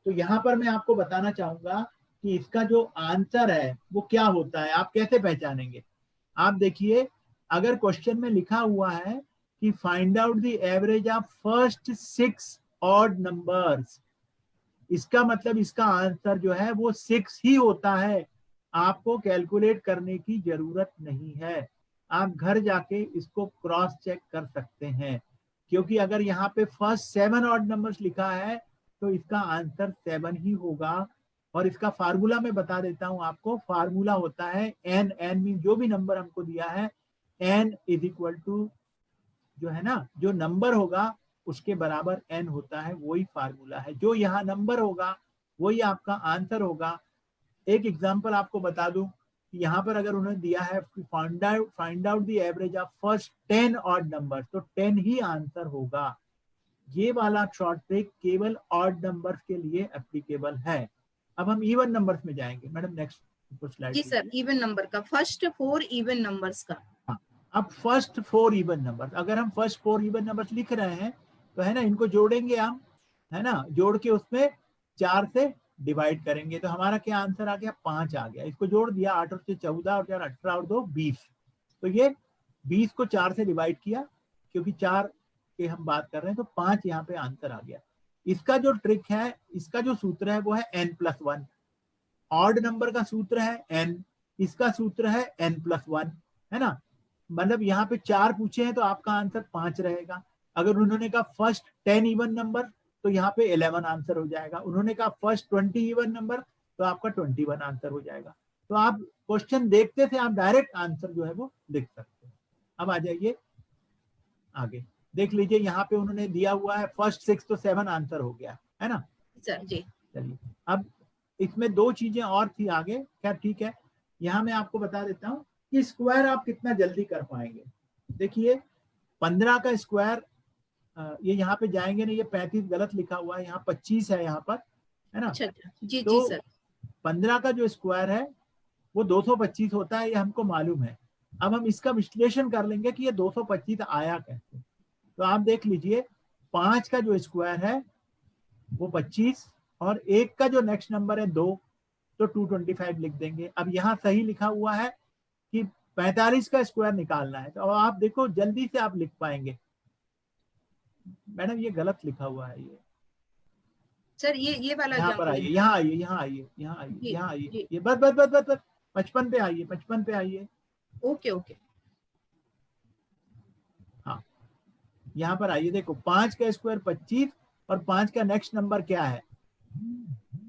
तो यहाँ पर मैं आपको बताना चाहूंगा कि इसका जो आंसर है वो क्या होता है, आप कैसे पहचानेंगे। आप देखिए, अगर क्वेश्चन में लिखा हुआ है कि find out the average of first 6 odd numbers, इसका मतलब इसका आंसर जो है वो 6 ही होता है। आपको कैलकुलेट करने की जरूरत नहीं है, आप घर जाके इसको क्रॉस चेक कर सकते हैं, क्योंकि अगर यहाँ पे फर्स्ट 7 ऑड नंबर्स लिखा है तो इसका आंसर 7 ही होगा। और इसका फार्मूला मैं बता देता हूं आपको, फार्मूला होता है n, n मीन जो भी नंबर हमको दिया है n इज इक्वल टू, जो है ना, जो नंबर होगा उसके बराबर n होता है, वही फार्मूला है। जो यहाँ नंबर होगा वही आपका आंसर होगा। एक एग्जांपल आपको बता दूं कि यहाँ पर अगर उन्होंने दिया है find out the average of first 10 odd number, तो 10 ही आंसर होगा। ये वाला शॉर्ट ट्रिक केवल ऑड नंबर्स के लिए एप्लीकेबल है। अब हम इवन नंबर्स में जाएंगे। Madam next slide. जी सर, इवन नंबर का, फर्स्ट 4 इवन नंबर्स का। हाँ, अब फर्स्ट 4 इवन नंबर्स, अगर हम फर्स्ट 4 इवन नंबर्स लिख रहे हैं तो है ना, इनको जोड़ेंगे हम, है ना, जोड़ के उसमें 4 से डिवाइड करेंगे तो हमारा क्या आंसर आ गया, 5 आ गया। इसको जोड़ दिया, 8 और 6 14 और 4 18 और 2 20। तो ये 20 को 4 से डिवाइड किया, क्योंकि 4 के हम बात कर रहे हैं, तो 5 यहाँ पे आंसर आ गया। इसका जो ट्रिक है, इसका जो सूत्र है वो है n+1। ऑड नंबर का सूत्र है n, इसका सूत्र है n+1, है ना। मतलब यहाँ पे 4 पूछे हैं तो आपका आंसर 5 रहेगा। अगर उन्होंने कहा फर्स्ट 10 इवन नंबर तो यहाँ पे 11 आंसर हो जाएगा। उन्होंने कहा फर्स्ट 20 इवन नंबर तो आपका 21 आंसर हो जाएगा। तो आप क्वेश्चन देखते थे, आप डायरेक्ट आंसर जो है वो लिख सकते हैं। अब आ जाइए आगे, देख लीजिए यहाँ पे उन्होंने दिया हुआ है फर्स्ट 6 तो 7 आंसर हो गया, है ना सर जी। चलिए, अब इसमें 2 चीजें और थी आगे, खैर ठीक है। यहाँ मैं आपको बता देता हूँ कि स्क्वायर आप कितना जल्दी कर पाएंगे। देखिए 15 का स्क्वायर, ये यहाँ पे जाएंगे नहीं, ये 35 गलत लिखा हुआ है, यहाँ 25 है यहाँ पर, है ना। अच्छा जी तो जी सर। 15 का जो स्क्वायर है वो 225 होता है, ये हमको मालूम है। अब हम इसका विश्लेषण कर लेंगे कि ये 225 आया कैसे। तो आप देख लीजिए, 5 का जो स्क्वायर है वो 25 और 1 का जो नेक्स्ट नंबर है 2, तो 225 लिख देंगे। अब यहाँ सही लिखा हुआ है कि 45 का स्क्वायर निकालना है, तो अब आप देखो जल्दी से आप लिख पाएंगे। मैडम ये गलत लिखा हुआ है, ये सर ये वाला यहाँ पर आइए, यहाँ आइए, यहाँ आइए, यहाँ आइए, यहाँ आइए, ये बस बस बस बस बस 55 पे आइए, 55 पे आइए। ओके, हाँ यहाँ पर आइए, देखो 5 का स्क्वायर 25 और 5 का नेक्स्ट नंबर क्या है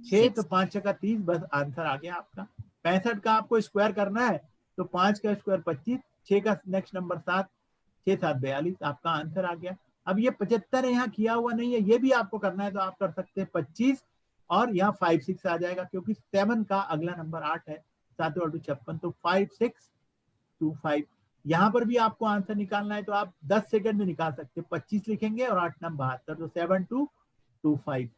6, तो 5 का 30, बस आंसर आ गया आपका। 65 का आपको स्क्वायर करना है तो 5 का स्क्वायर 25, 6 का नेक्स्ट नंबर 7, 6 7 42, आपका आंसर आ गया। अब ये 75 यहाँ किया हुआ नहीं है, ये भी आपको करना है तो आप कर सकते हैं 25 और यहाँ 5 6 आ जाएगा, क्योंकि 7 का अगला नंबर 8 है, 7 और 2 56, तो 5 6 2 5। यहाँ पर भी आपको आंसर निकालना है तो आप 10 सेकंड में निकाल सकते हैं। 25 लिखेंगे और 8 9 72, तो 7 2 2 5।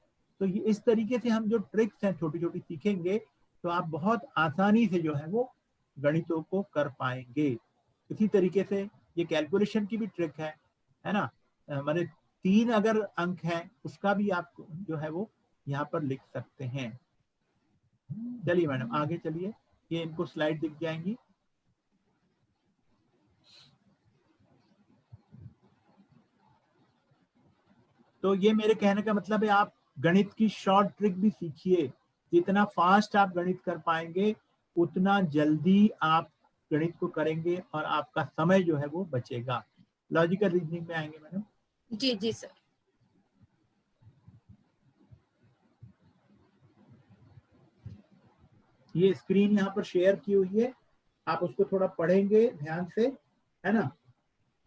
तो ये इस तरीके से हम जो ट्रिक्स हैं छोटी छोटी सीखेंगे तो आप बहुत आसानी से जो है वो गणितों को कर पाएंगे। इसी तरीके से ये कैलकुलेशन की भी ट्रिक है ना, माने 3 अगर अंक है उसका भी आप जो है वो यहाँ पर लिख सकते हैं। चलिए मैडम आगे चलिए, ये इनको स्लाइड दिख जाएंगी। तो ये मेरे कहने का मतलब है, आप गणित की शॉर्ट ट्रिक भी सीखिए। जितना फास्ट आप गणित कर पाएंगे उतना जल्दी आप गणित को करेंगे और आपका समय जो है वो बचेगा। लॉजिकल रीजनिंग में आएंगे मैडम। जी जी सर। ये स्क्रीन यहाँ पर शेयर की हुई है, आप उसको थोड़ा पढ़ेंगे ध्यान से, है ना,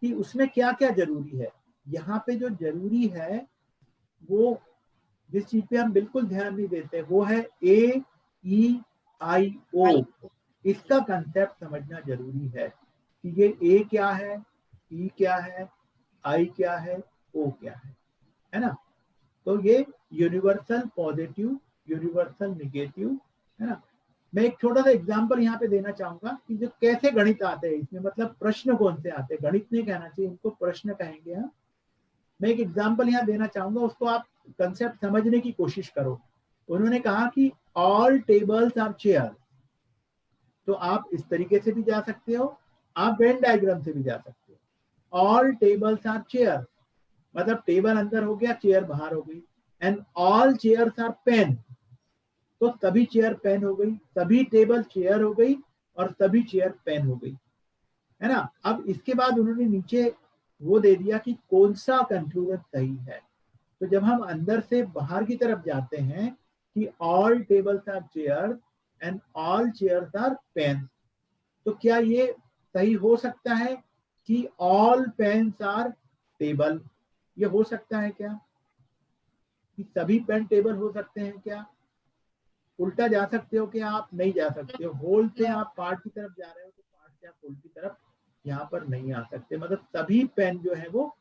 कि उसमें क्या क्या जरूरी है। यहाँ पे जो जरूरी है वो जिस चीज पे हम बिल्कुल ध्यान नहीं देते वो है AEIO। इसका कंसेप्ट समझना जरूरी है कि ये ए क्या है, ई क्या है, आई क्या है, ओ क्या है ना। तो ये यूनिवर्सल पॉजिटिव, यूनिवर्सल निगेटिव, है ना। मैं एक छोटा सा एग्जांपल यहाँ पे देना चाहूंगा कि जो कैसे गणित आते हैं इसमें, मतलब प्रश्न कौन से आते हैं, गणित नहीं कहना चाहिए, इनको प्रश्न कहेंगे हम। मैं एक एग्जांपल यहाँ देना चाहूंगा, उसको आप कंसेप्ट समझने की कोशिश करो। उन्होंने कहा कि ऑल टेबल्स आर चेयर, तो आप इस तरीके से भी जा सकते हो, आप वेन डायग्राम से भी जा सकते हो। ऑल टेबल्स आर चेयर मतलब टेबल अंदर हो गया, चेयर बाहर हो गई। And all chairs are pen, तो सभी चेयर पेन हो गई, सभी टेबल चेयर हो गई और सभी चेयर पेन हो गई, है ना। अब इसके बाद उन्होंने नीचे वो दे दिया कि कौन सा कंक्लूजन सही है। तो जब हम अंदर से बाहर की तरफ जाते हैं कि all tables are chair and all chairs are pen, तो क्या ये सही हो सकता है कि ऑल पेन्स आर टेबल, ये हो सकता है क्या कि सभी पेन टेबल हो सकते हैं क्या? उल्टा जा सकते हो क्या आप? नहीं जा सकते हो। होल से आप पार्ट की तरफ जा रहे हो तो पार्ट से आप होल की तरफ यहाँ पर नहीं आ सकते, मतलब सभी पेन जो है वो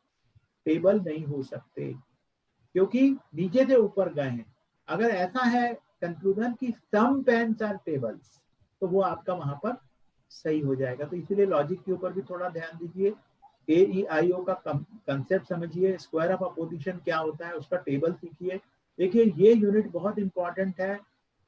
टेबल नहीं हो सकते क्योंकि नीचे से ऊपर गए हैं। अगर ऐसा है कंक्लूजन कि सम पेन्स आर टेबल्स, तो वो आपका वहां पर सही हो जाएगा। तो इसीलिए लॉजिक के ऊपर भी थोड़ा ध्यान दीजिए। AEIO का कंसेप्ट समझिए, स्क्वायर ऑफ अपोजिशन क्या होता है उसका टेबल सीखिए। देखिए ये यूनिट बहुत इंपॉर्टेंट है।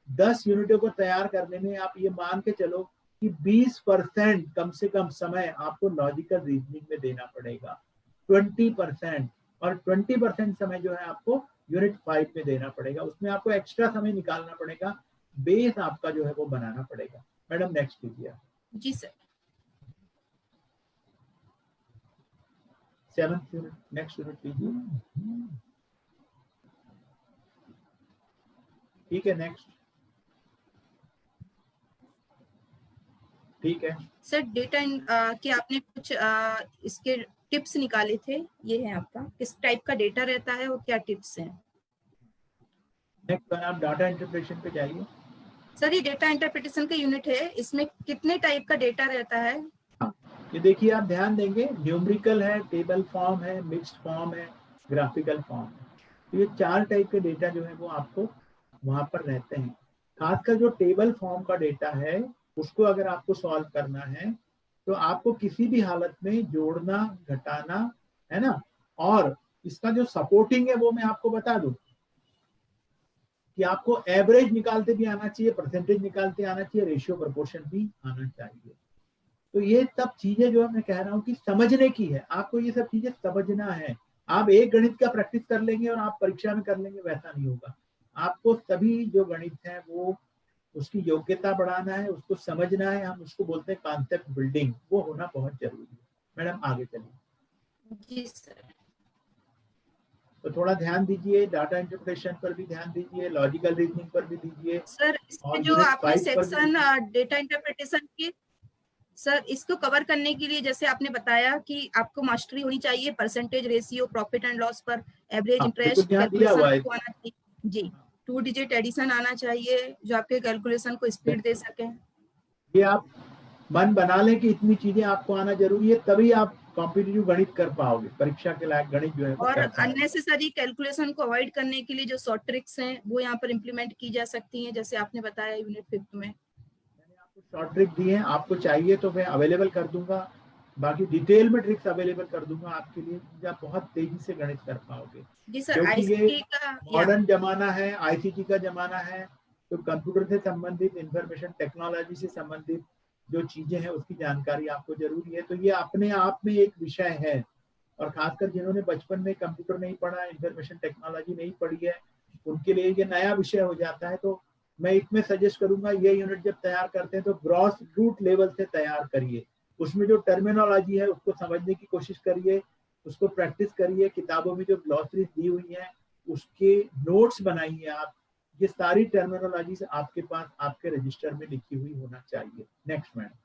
10 यूनिटों को तैयार करने में आप ये मान के चलो कि 20% कम से कम समय आपको लॉजिकल रीजनिंग में देना पड़ेगा, 20%, और 20% समय जो है आपको यूनिट 5 में देना पड़ेगा। उसमें आपको एक्स्ट्रा समय निकालना पड़ेगा, बेस आपका जो है वो बनाना पड़ेगा। मैडम नेक्स्ट कीजिए। जी sir. 7th unit, next unit लीजिए। ठीक है, नेक्स्ट। ठीक है सर डेटा के आपने कुछ इसके टिप्स निकाले थे, ये है आपका, किस टाइप का डेटा रहता है और क्या टिप्स हैं? नेक्स्ट आप डाटा इंटरप्रिटेशन पे जाइए। सर ये डेटा इंटरप्रिटेशन का यूनिट है, इसमें कितने टाइप का डेटा रहता है? हाँ, ये देखिए आप ध्यान देंगे, न्यूमेरिकल है, टेबल फॉर्म है, मिक्स्ड फॉर्म है, ग्राफिकल फॉर्म है। तो ये 4 टाइप के डेटा जो है वो आपको वहां पर रहते हैं। खासकर जो टेबल फॉर्म का डेटा है उसको अगर आपको सॉल्व करना है तो आपको किसी भी हालत में जोड़ना, घटाना, है ना। और इसका जो सपोर्टिंग है वो मैं आपको बता दूं कि आपको एवरेज निकालते भी आना चाहिए, परसेंटेज निकालते आना चाहिए, रेशियो प्रोपोर्शन भी आना चाहिए। तो ये सब चीजें जो मैं कह रहा हूँ कि समझने की है, आपको ये सब चीजें समझना है। आप एक गणित का प्रैक्टिस कर लेंगे और आप परीक्षा में कर लेंगे, वैसा नहीं होगा। आपको सभी जो गणित है वो उसकी योग्यता बढ़ाना है, उसको समझना है। हम उसको बोलते हैं कॉन्सेप्ट बिल्डिंग, वो होना बहुत जरूरी है। मैडम आगे चलिए। जी सर। तो थोड़ा ध्यान दीजिए, डाटा इंटरप्रिटेशन पर भी ध्यान दीजिए, लॉजिकल रीजनिंग पर भी दीजिए, सर इसमें और जो यूनिट आपने 5 पर भी सेक्शन दीजिए। डेटा इंटरप्रिटेशन के, सर इसको कवर करने के लिए जैसे आपने बताया कि आपको मास्टरी होनी चाहिए percentage, ratio, profit and loss पर, एवरेज हाँ बिल्कुल, इंटरेस्ट ध्यान दिया कैलकुलेशन हुआ है। आपको आना चाहिए जी। 2 डिजिट एडिशन आना चाहिए जो आपके कैलकुलेशन को स्पीड दे सके। ये आप मन बना लें कि इतनी चीजें आपको आना जरूरी है, तभी आप कॉम्पिटिटिव गणित कर पाओगे, परीक्षा के लायक गणित जो है वो और कर पाओगे। अननेसेसरी कैलकुलेशन को अवॉइड करने के लिए जो शॉर्ट ट्रिक्स हैं वो यहाँ पर इम्प्लीमेंट की जा सकती हैं, जैसे आपने बताया यूनिट 5 में। मैंने आपको शॉर्ट ट्रिक दी है, आपको चाहिए तो मैं अवेलेबल कर दूंगा, बाकी डिटेल में ट्रिक्स अवेलेबल कर दूंगा आपके लिए, आप बहुत तेजी से गणित कर पाओगे। जी सर। क्योंकि ये आईसीटी का या मॉडर्न जमाना है, आईसीटी का जमाना है, तो कंप्यूटर से संबंधित, इंफॉर्मेशन टेक्नोलॉजी से संबंधित जो चीजें हैं उसकी जानकारी आपको जरूरी है। तो ये अपने आप में एक विषय है, और खासकर जिन्होंने बचपन में कंप्यूटर नहीं पढ़ा, इंफॉर्मेशन टेक्नोलॉजी नहीं पढ़ी है, उनके लिए ये नया विषय हो जाता है। तो मैं इसमें सजेस्ट करूंगा, ये यूनिट जब तैयार करते हैं तो ग्रॉस रूट लेवल से तैयार करिए। उसमें जो टर्मिनोलॉजी है उसको समझने की कोशिश करिए, उसको प्रैक्टिस करिए। किताबों में जो ग्लॉसरीज दी हुई है उसके नोट्स बनाइए आप। ये सारी टर्मिनोलॉजी आपके पास आपके रजिस्टर में लिखी हुई होना चाहिए। Next madam.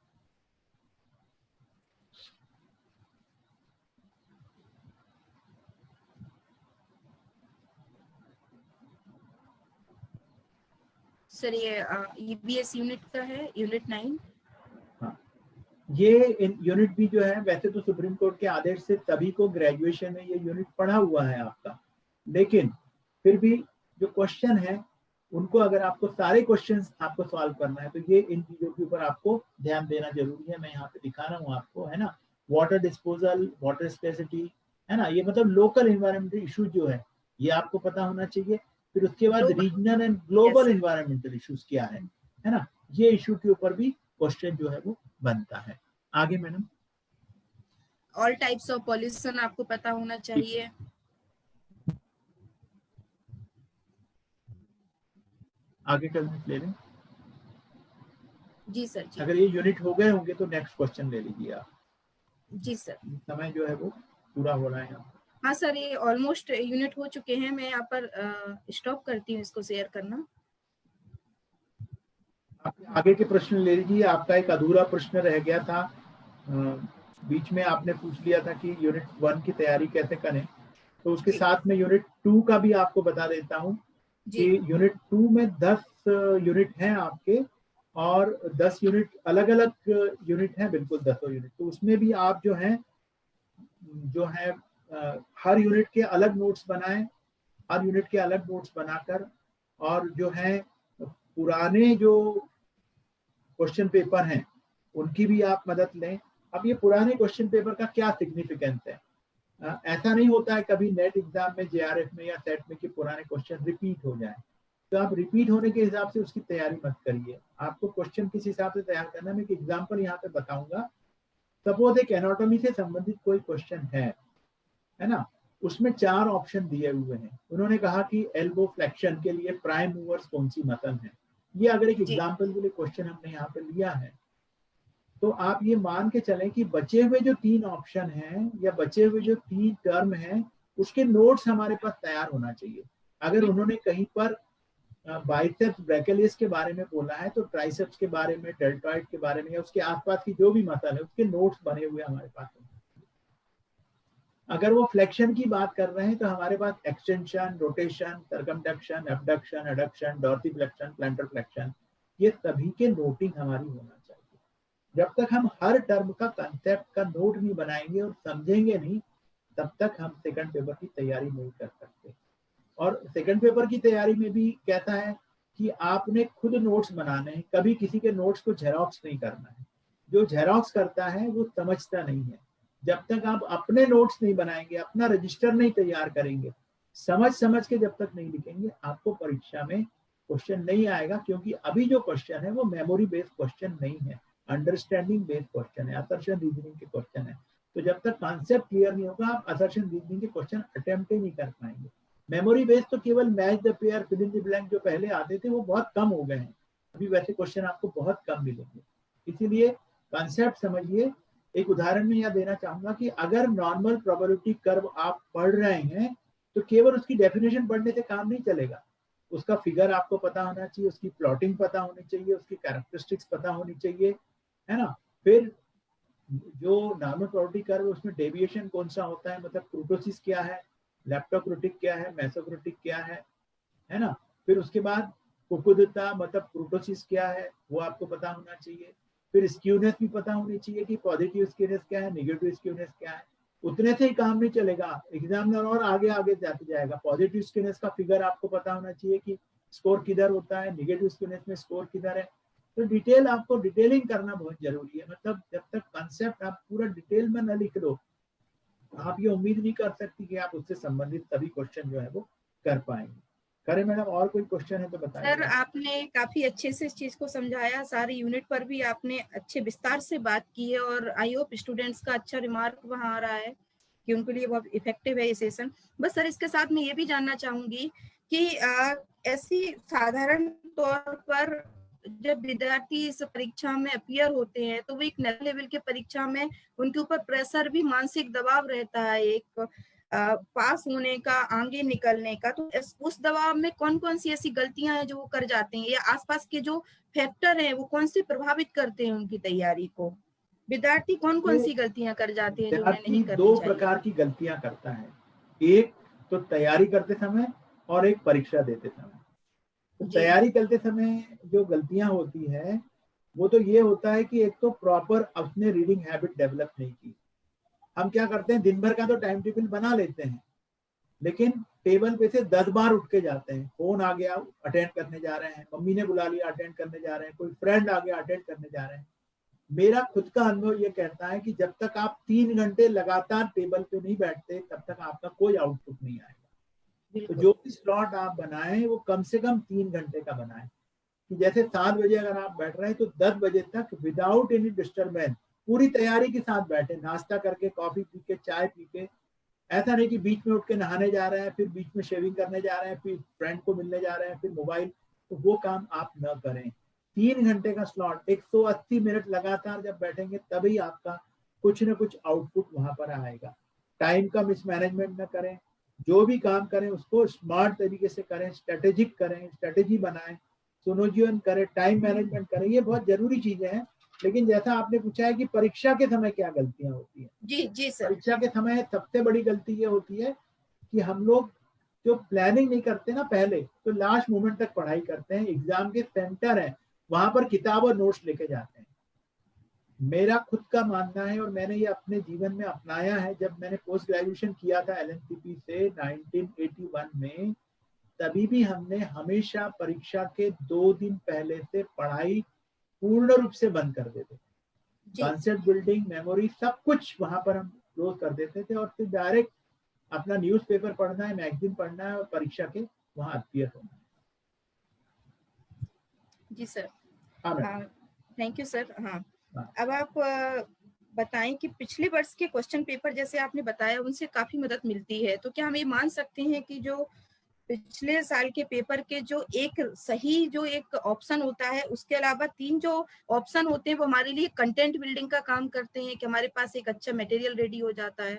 सर ये ईबीएस यूनिट का है, यूनिट 9। हाँ, ये यूनिट भी जो है, वैसे तो सुप्रीम कोर्ट के आदेश से सभी को ग्रेजुएशन में ये यूनिट पढ़ा हुआ है आपका, लेकिन फिर भी जो क्वेश्चन है उनको अगर आपको सारे क्वेश्चंस आपको सॉल्व करना है तो ये इन चीजों के ऊपर आपको ध्यान देना जरूरी है। मैं यहाँ पे दिखा रहा हूँ आपको, है ना, वाटर डिस्पोजल, वाटर स्केर्सिटी, है ना, ये मतलब लोकल एनवायरमेंटल इशूज जो है ये आपको पता होना चाहिए। फिर उसके बाद regional and global environmental issues क्या है ना, ये इशू के ऊपर भी क्वेश्चन जो है वो बनता है। आगे madam. All types of pollution आपको पता होना चाहिए। आगे का यूनिट ले लें। जी सर जी। अगर ये यूनिट हो गए होंगे तो नेक्स्ट क्वेश्चन ले लीजिए आप। जी सर। समय जो है वो पूरा हो रहा है यहाँ। हाँ सर, ये ऑलमोस्ट यूनिट हो चुके हैं। मैं यहाँ पर स्टॉप करती हूँ इसको शेयर करना। आप आगे के प्रश्न ले लीजिए। आपका एक अधूरा प्रश्न रह गया था, बीच में आपने पूछ लिया था कि यूनिट 1 की तैयारी कैसे करें, तो उसके साथ में यूनिट 2 का भी आपको बता देता हूँ कि यूनिट 2 में 10 यूनिट हैं आपके, और 10 यूनिट अलग अलग यूनिट हैं, बिल्कुल 10 यूनिट। तो उसमें भी आप जो है हर यूनिट के अलग नोट्स बनाएं, हर यूनिट के अलग नोट्स बनाकर, और जो है पुराने जो क्वेश्चन पेपर हैं उनकी भी आप मदद लें। अब ये पुराने क्वेश्चन पेपर का क्या सिग्निफिकेंस है, ऐसा नहीं होता है कभी नेट एग्जाम में, जेआरएफ में या सेट में कि पुराने क्वेश्चन रिपीट हो जाए, तो आप रिपीट होने के हिसाब से उसकी तैयारी मत करिए। आपको क्वेश्चन किस हिसाब से तैयार करना है, मैं एक एग्जाम्पल यहाँ पे बताऊंगा। सपोज एक एनाटॉमी से संबंधित कोई क्वेश्चन है ना, उसमें 4 ऑप्शन दिए हुए हैं। उन्होंने कहा कि एल्बो फ्लेक्शन के लिए प्राइम मूवर्स कौन सी मसल है। ये अगर एक एग्जाम्पल के लिए क्वेश्चन हमने यहाँ पे लिया है, तो आप ये मान के चलें कि बचे हुए जो 3 ऑप्शन हैं या बचे हुए जो 3 टर्म हैं उसके नोट्स हमारे पास तैयार होना चाहिए। अगर उन्होंने कहीं पर बाइसेप्स ब्रैकियलिस के बारे में बोला है तो ट्राइसेप्स के बारे में, डेल्टॉइड के बारे में, या उसके आसपास की जो भी मसल है उसके नोट्स बने हुए हमारे पास होंगे। अगर वो फ्लेक्शन की बात कर रहे हैं तो हमारे पास extension, rotation, circumduction, abduction, adduction, dorsiflexion, plantar flexion, ये सभी के नोटिंग हमारी होना चाहिए। जब तक हम हर टर्म का कंसेप्ट का नोट नहीं बनाएंगे और समझेंगे नहीं, तब तक हम सेकंड पेपर की तैयारी नहीं कर सकते। और सेकंड पेपर की तैयारी में भी कहता है कि आपने खुद नोट्स बनाने हैं, कभी किसी के नोट्स को जेरोक्स नहीं करना है। जो जेरोक्स करता है वो समझता नहीं है। जब तक आप अपने नोट्स नहीं बनाएंगे, अपना रजिस्टर नहीं तैयार करेंगे, समझ के जब तक नहीं लिखेंगे, आपको परीक्षा में क्वेश्चन नहीं आएगा। क्योंकि अभी जो क्वेश्चन है वो मेमोरी बेस्ड क्वेश्चन नहीं है, अंडरस्टैंडिंग बेस्ड क्वेश्चन है, असर्शन रीजनिंग के क्वेश्चन है। तो जब तक कॉन्सेप्ट क्लियर नहीं होगा, आप असर्शन रीजनिंग के क्वेश्चन अटेम्प्ट ही नहीं कर पाएंगे। मेमोरी बेस्ड तो केवल match the pair, fill in the blank जो पहले आते थे वो बहुत कम हो गए हैं, अभी वैसे क्वेश्चन आपको बहुत कम मिलेंगे। इसीलिए कॉन्सेप्ट समझिए। एक उदाहरण में यह देना चाहूंगा कि अगर नॉर्मल प्रोबेबिलिटी कर्व आप पढ़ रहे हैं तो केवल उसकी डेफिनेशन पढ़ने से काम नहीं चलेगा, उसका फिगर आपको पता होना चाहिए, उसकी प्लॉटिंग पता होनी चाहिए, उसकी कैरेक्टरिस्टिक्स पता होनी चाहिए, है ना। फिर जो नॉर्मल प्रोबेबिलिटी कर्व है उसमें डेविएशन कौन सा होता है, मतलब क्रूटोसिस क्या है, लेप्टोक्रोटिक क्या है, मेसोक्रोटिक क्या है ना। फिर उसके बाद कुकुदता मतलब क्रूटोसिस क्या है वो आपको पता होना चाहिए। फिर स्क्यूनेस भी पता होनी चाहिए कि पॉजिटिव स्क्यूनेस क्या है, नेगेटिव स्क्यूनेस क्या है। उतने से ही काम नहीं चलेगा, एग्जामिनर और आगे आगे जाते जाएगा। पॉजिटिव स्क्यूनेस का फिगर आपको पता होना चाहिए कि स्कोर किधर होता है, नेगेटिव स्क्यूनेस में स्कोर किधर है। तो डिटेल आपको डिटेलिंग करना बहुत जरूरी है। मतलब जब तक कंसेप्ट आप पूरा डिटेल में न लिख लो, आप ये उम्मीद नहीं कर सकती कि आप उससे संबंधित सभी क्वेश्चन जो है वो कर पाएंगे। करें मैडम, और कोई क्वेश्चन है तो बताइए। सर आपने काफी अच्छे से इस चीज को समझाया, सारे यूनिट पर भी आपने अच्छे विस्तार से बात की है, और आई होप स्टूडेंट्स का अच्छा रिमार्क वहाँ आ रहा है कि उनके लिए बहुत इफेक्टिव है ये सेशन। बस सर इसके साथ मैं ये भी जानना चाहूंगी कि ऐसी साधारण तौर पर जब विद्यार्थी इस परीक्षा में अपीयर होते हैं तो वो एक नेशनल लेवल के परीक्षा में उनके ऊपर प्रेशर भी, मानसिक दबाव रहता है एक पास होने का, आगे निकलने का। तो उस दबाव में कौन कौन सी ऐसी गलतियां हैं जो वो कर जाते हैं, या आसपास के जो फैक्टर हैं वो कौन से प्रभावित करते हैं उनकी तैयारी को? विद्यार्थी कौन कौन सी गलतियां कर जाते हैं जो उन्हें नहीं करनी चाहिए? 2 प्रकार की गलतियां करता है, एक तो तैयारी करते समय और एक परीक्षा देते समय। तो तैयारी करते समय जो गलतियां होती है वो तो ये होता है कि एक तो प्रॉपर अपने रीडिंग हैबिट डेवलप नहीं की। हम क्या करते हैं, दिन भर का तो टाइम टेबल बना लेते हैं, लेकिन टेबल पे से 10 बार उठ के जाते हैं। फोन आ गया, अटेंड करने जा रहे हैं, मम्मी ने बुला लिया, अटेंड करने जा रहे हैं, कोई फ्रेंड आ गया, अटेंड करने जा रहे हैं। मेरा खुद का अनुभव ये कहता है कि जब तक आप 3 घंटे लगातार टेबल पे नहीं बैठते, तब तक आपका कोई आउटपुट नहीं आएगा। तो जो भी स्लॉट आप बनाएं वो कम से कम 3 घंटे का बनाएं। कि जैसे 7 बजे अगर आप बैठ रहे हैं तो 10 बजे तक विदाउट एनी डिस्टर्बेंस पूरी तैयारी के साथ बैठे, नाश्ता करके, कॉफी पी के, चाय पी के। ऐसा नहीं कि बीच में उठ के नहाने जा रहे हैं, फिर बीच में शेविंग करने जा रहे हैं, फिर फ्रेंड को मिलने जा रहे हैं, फिर मोबाइल। तो वो काम आप न करें। 3 घंटे का स्लॉट, 180 मिनट लगातार जब बैठेंगे तभी आपका कुछ न कुछ आउटपुट वहां पर आएगा। टाइम का मिसमैनेजमेंट न करें, जो भी काम करें उसको स्मार्ट तरीके से करें, स्ट्रेटेजिक करें, स्ट्रेटेजी बनाएं, सुनियोजन करें, टाइम मैनेजमेंट करें। ये बहुत जरूरी चीजें हैं। लेकिन जैसा आपने पूछा है कि परीक्षा के समय क्या गलतियां होती हैं, जी सर। परीक्षा के समय सबसे बड़ी गलती ये होती है कि हम लोग जो प्लानिंग नहीं करते ना पहले, तो लास्ट मोमेंट तक पढ़ाई करते हैं। एग्जाम के सेंटर है, वहां पर किताब और नोट्स लेके जाते हैं। मेरा खुद का मानना है और मैंने ये अपने जीवन में अपनाया है। जब मैंने पोस्ट ग्रेजुएशन किया था LNCP से 1981 में, तभी भी हमने हमेशा परीक्षा के 2 दिन पहले से पढ़ाई पूर्ण रूप से बंद कर देते थे। कॉन्सेप्ट बिल्डिंग, मेमोरी, सब कुछ वहां पर हम क्लोज कर देते थे और फिर डायरेक्ट अपना न्यूज़पेपर पढ़ना है, मैगजीन पढ़ना है और परीक्षा के वहां अपीयर होना है। जी सर। हाँ, थैंक यू सर। हाँ, हाँ। अब आप बताएं कि पिछले वर्ष के क्वेश्चन पेपर जैसे आपने बताया उनसे काफी मदद मिलती है, तो क्या हम ये मान सकते हैं कि जो पिछले साल के पेपर के जो एक सही जो एक ऑप्शन होता है, उसके अलावा 3 जो ऑप्शन होते हैं वो हमारे लिए कंटेंट बिल्डिंग का काम करते हैं कि हमारे पास एक अच्छा मटेरियल रेडी हो जाता है?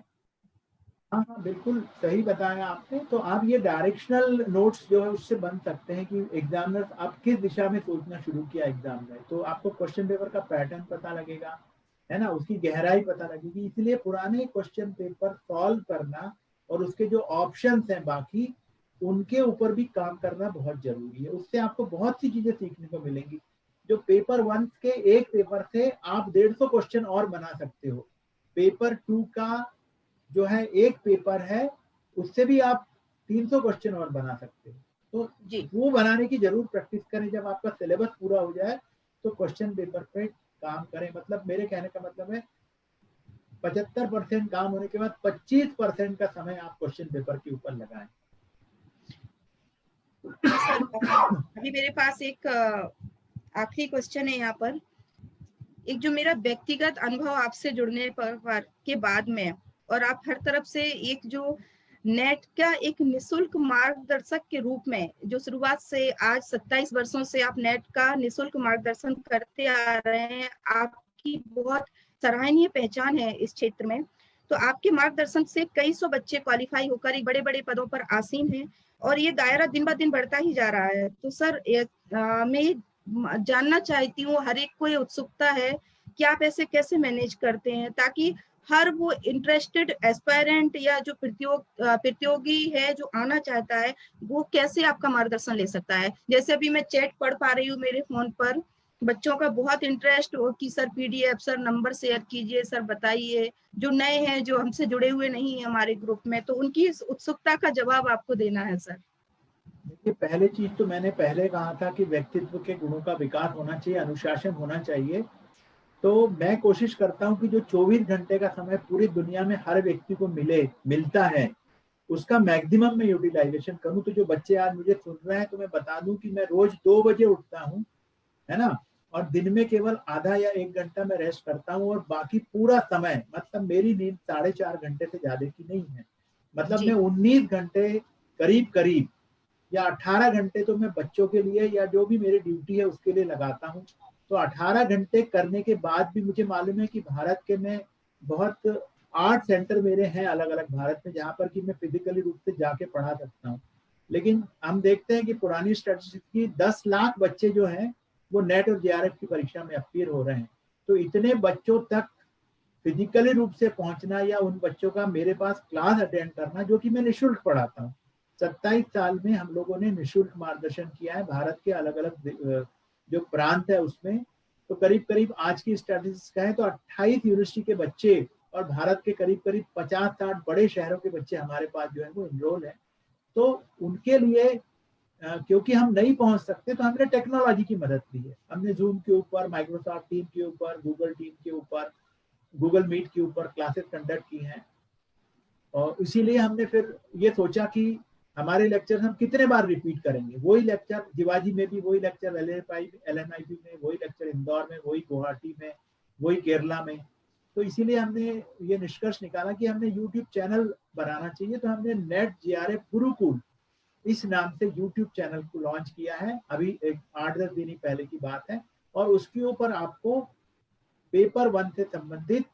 हाँ हाँ, बिल्कुल सही बताया आपने। तो आप ये डायरेक्शनल नोट्स जो है उससे बन सकते हैं कि एग्जामिनर आप किस दिशा में सोचना शुरू किया एग्जाम में, तो आपको क्वेश्चन पेपर का पैटर्न पता लगेगा, है ना, उसकी गहराई पता लगेगी। इसलिए पुराने क्वेश्चन पेपर सॉल्व करना और उसके जो ऑप्शंस हैं बाकी, उनके ऊपर भी काम करना बहुत जरूरी है। उससे आपको बहुत सी चीजें सीखने को मिलेंगी। जो पेपर 1 के एक पेपर से आप 150 क्वेश्चन और बना सकते हो। पेपर 2 का जो है एक पेपर है, उससे भी आप 300 क्वेश्चन और बना सकते हो। तो वो बनाने की जरूर प्रैक्टिस करें। जब आपका सिलेबस पूरा हो जाए तो क्वेश्चन पेपर पे काम करें। मतलब मेरे कहने का मतलब है 75% काम होने के बाद 25% का समय आप क्वेश्चन पेपर के ऊपर लगाएं। अभी मेरे पास एक आखिरी क्वेश्चन है यहाँ पर। एक जो मेरा व्यक्तिगत अनुभव आपसे जुड़ने पर के बाद में, और आप हर तरफ से एक जो नेट का एक निशुल्क मार्गदर्शक के रूप में, जो शुरुआत से आज 27 वर्षों से आप नेट का निशुल्क मार्गदर्शन करते आ रहे हैं, आपकी बहुत सराहनीय पहचान है इस क्षेत्र में। तो आपके मार्गदर्शन से कई सौ बच्चे क्वालिफाई होकर एक बड़े बड़े पदों पर आसीन हैं और ये दायरा दिन ब दिन बढ़ता ही जा रहा है। तो सर मैं जानना चाहती हूँ, हर एक को ये उत्सुकता है कि आप ऐसे कैसे मैनेज करते हैं ताकि हर वो इंटरेस्टेड एस्पायरेंट या जो प्रतियोगी है जो आना चाहता है, वो कैसे आपका मार्गदर्शन ले सकता है। जैसे अभी मैं चैट पढ़ पा रही हूँ मेरे फोन पर, बच्चों का बहुत इंटरेस्ट हो कि sir PDF, sir number share कीजिए, सर बताइए। जो नए हैं, जो हमसे जुड़े हुए नहीं है हमारे ग्रुप में, तो उनकी इस उत्सुकता का जवाब आपको देना है सर। देखिए, पहले चीज तो मैंने पहले कहा था कि व्यक्तित्व के गुणों का विकास होना चाहिए, अनुशासन होना चाहिए। तो मैं कोशिश करता हूँ कि जो 24 घंटे का समय पूरी दुनिया में हर व्यक्ति को मिलता है, उसका मैक्सिमम में यूटिलाइजेशन करूँ। तो जो बच्चे आज मुझे सुन रहे हैं, तो मैं बता दूं कि मैं रोज 2 बजे उठता हूँ, है ना, और दिन में केवल आधा या 1 घंटा मैं रेस्ट करता हूँ और बाकी पूरा समय, मतलब मेरी नींद 4.5 घंटे से ज्यादा की नहीं है। मतलब मैं 19 घंटे करीब करीब या 18 घंटे तो मैं बच्चों के लिए या जो भी मेरी ड्यूटी है उसके लिए लगाता हूँ। तो 18 घंटे करने के बाद भी मुझे मालूम है कि भारत के में बहुत 8 सेंटर मेरे हैं अलग अलग भारत में, जहाँ पर कि मैं फिजिकली रूप से जाके पढ़ा सकता हूँ। लेकिन हम देखते हैं कि पुरानी स्टैटिस्टिक्स की 10 लाख बच्चे जो हैं वो नेट और JRF की परीक्षा में अपीयर हो रहे हैं। तो इतने बच्चों तक फिजिकली रूप से पहुंचना या उन बच्चों का मेरे पास क्लास अटेंड करना, जो कि मैं निःशुल्क पढ़ाता हूँ। 27 साल में हम लोगों ने निःशुल्क मार्गदर्शन किया है भारत के अलग अलग जो प्रांत है उसमें। तो करीब करीब आज की स्टैटिस्टिक्स का है तो 28 यूनिवर्सिटी के बच्चे और भारत के करीब करीब 50-60 बड़े शहरों के बच्चे हमारे पास जो है वो इनरोल है। तो उनके लिए क्योंकि हम नहीं पहुंच सकते तो हमने टेक्नोलॉजी की मदद ली है। हमने जूम के ऊपर, माइक्रोसॉफ्ट टीम के ऊपर, गूगल टीम के ऊपर, गूगल मीट के ऊपर क्लासेस कंडक्ट की हैं। और इसीलिए हमने फिर ये सोचा कि हमारे लेक्चर हम कितने बार रिपीट करेंगे। वही लेक्चर जिवाजी में भी, वही लेक्चर LNIP में, वही लेक्चर इंदौर में, वही गुवाहाटी में, वही केरला में। तो इसीलिए हमने ये निष्कर्ष निकाला कि हमने यूट्यूब चैनल बनाना चाहिए। तो हमने नेट JRF गुरुकुल इस नाम से यूट्यूब चैनल को लॉन्च किया है। अभी एक 8-10 दिन ही पहले की बात है। और उसके ऊपर आपको पेपर 1 से संबंधित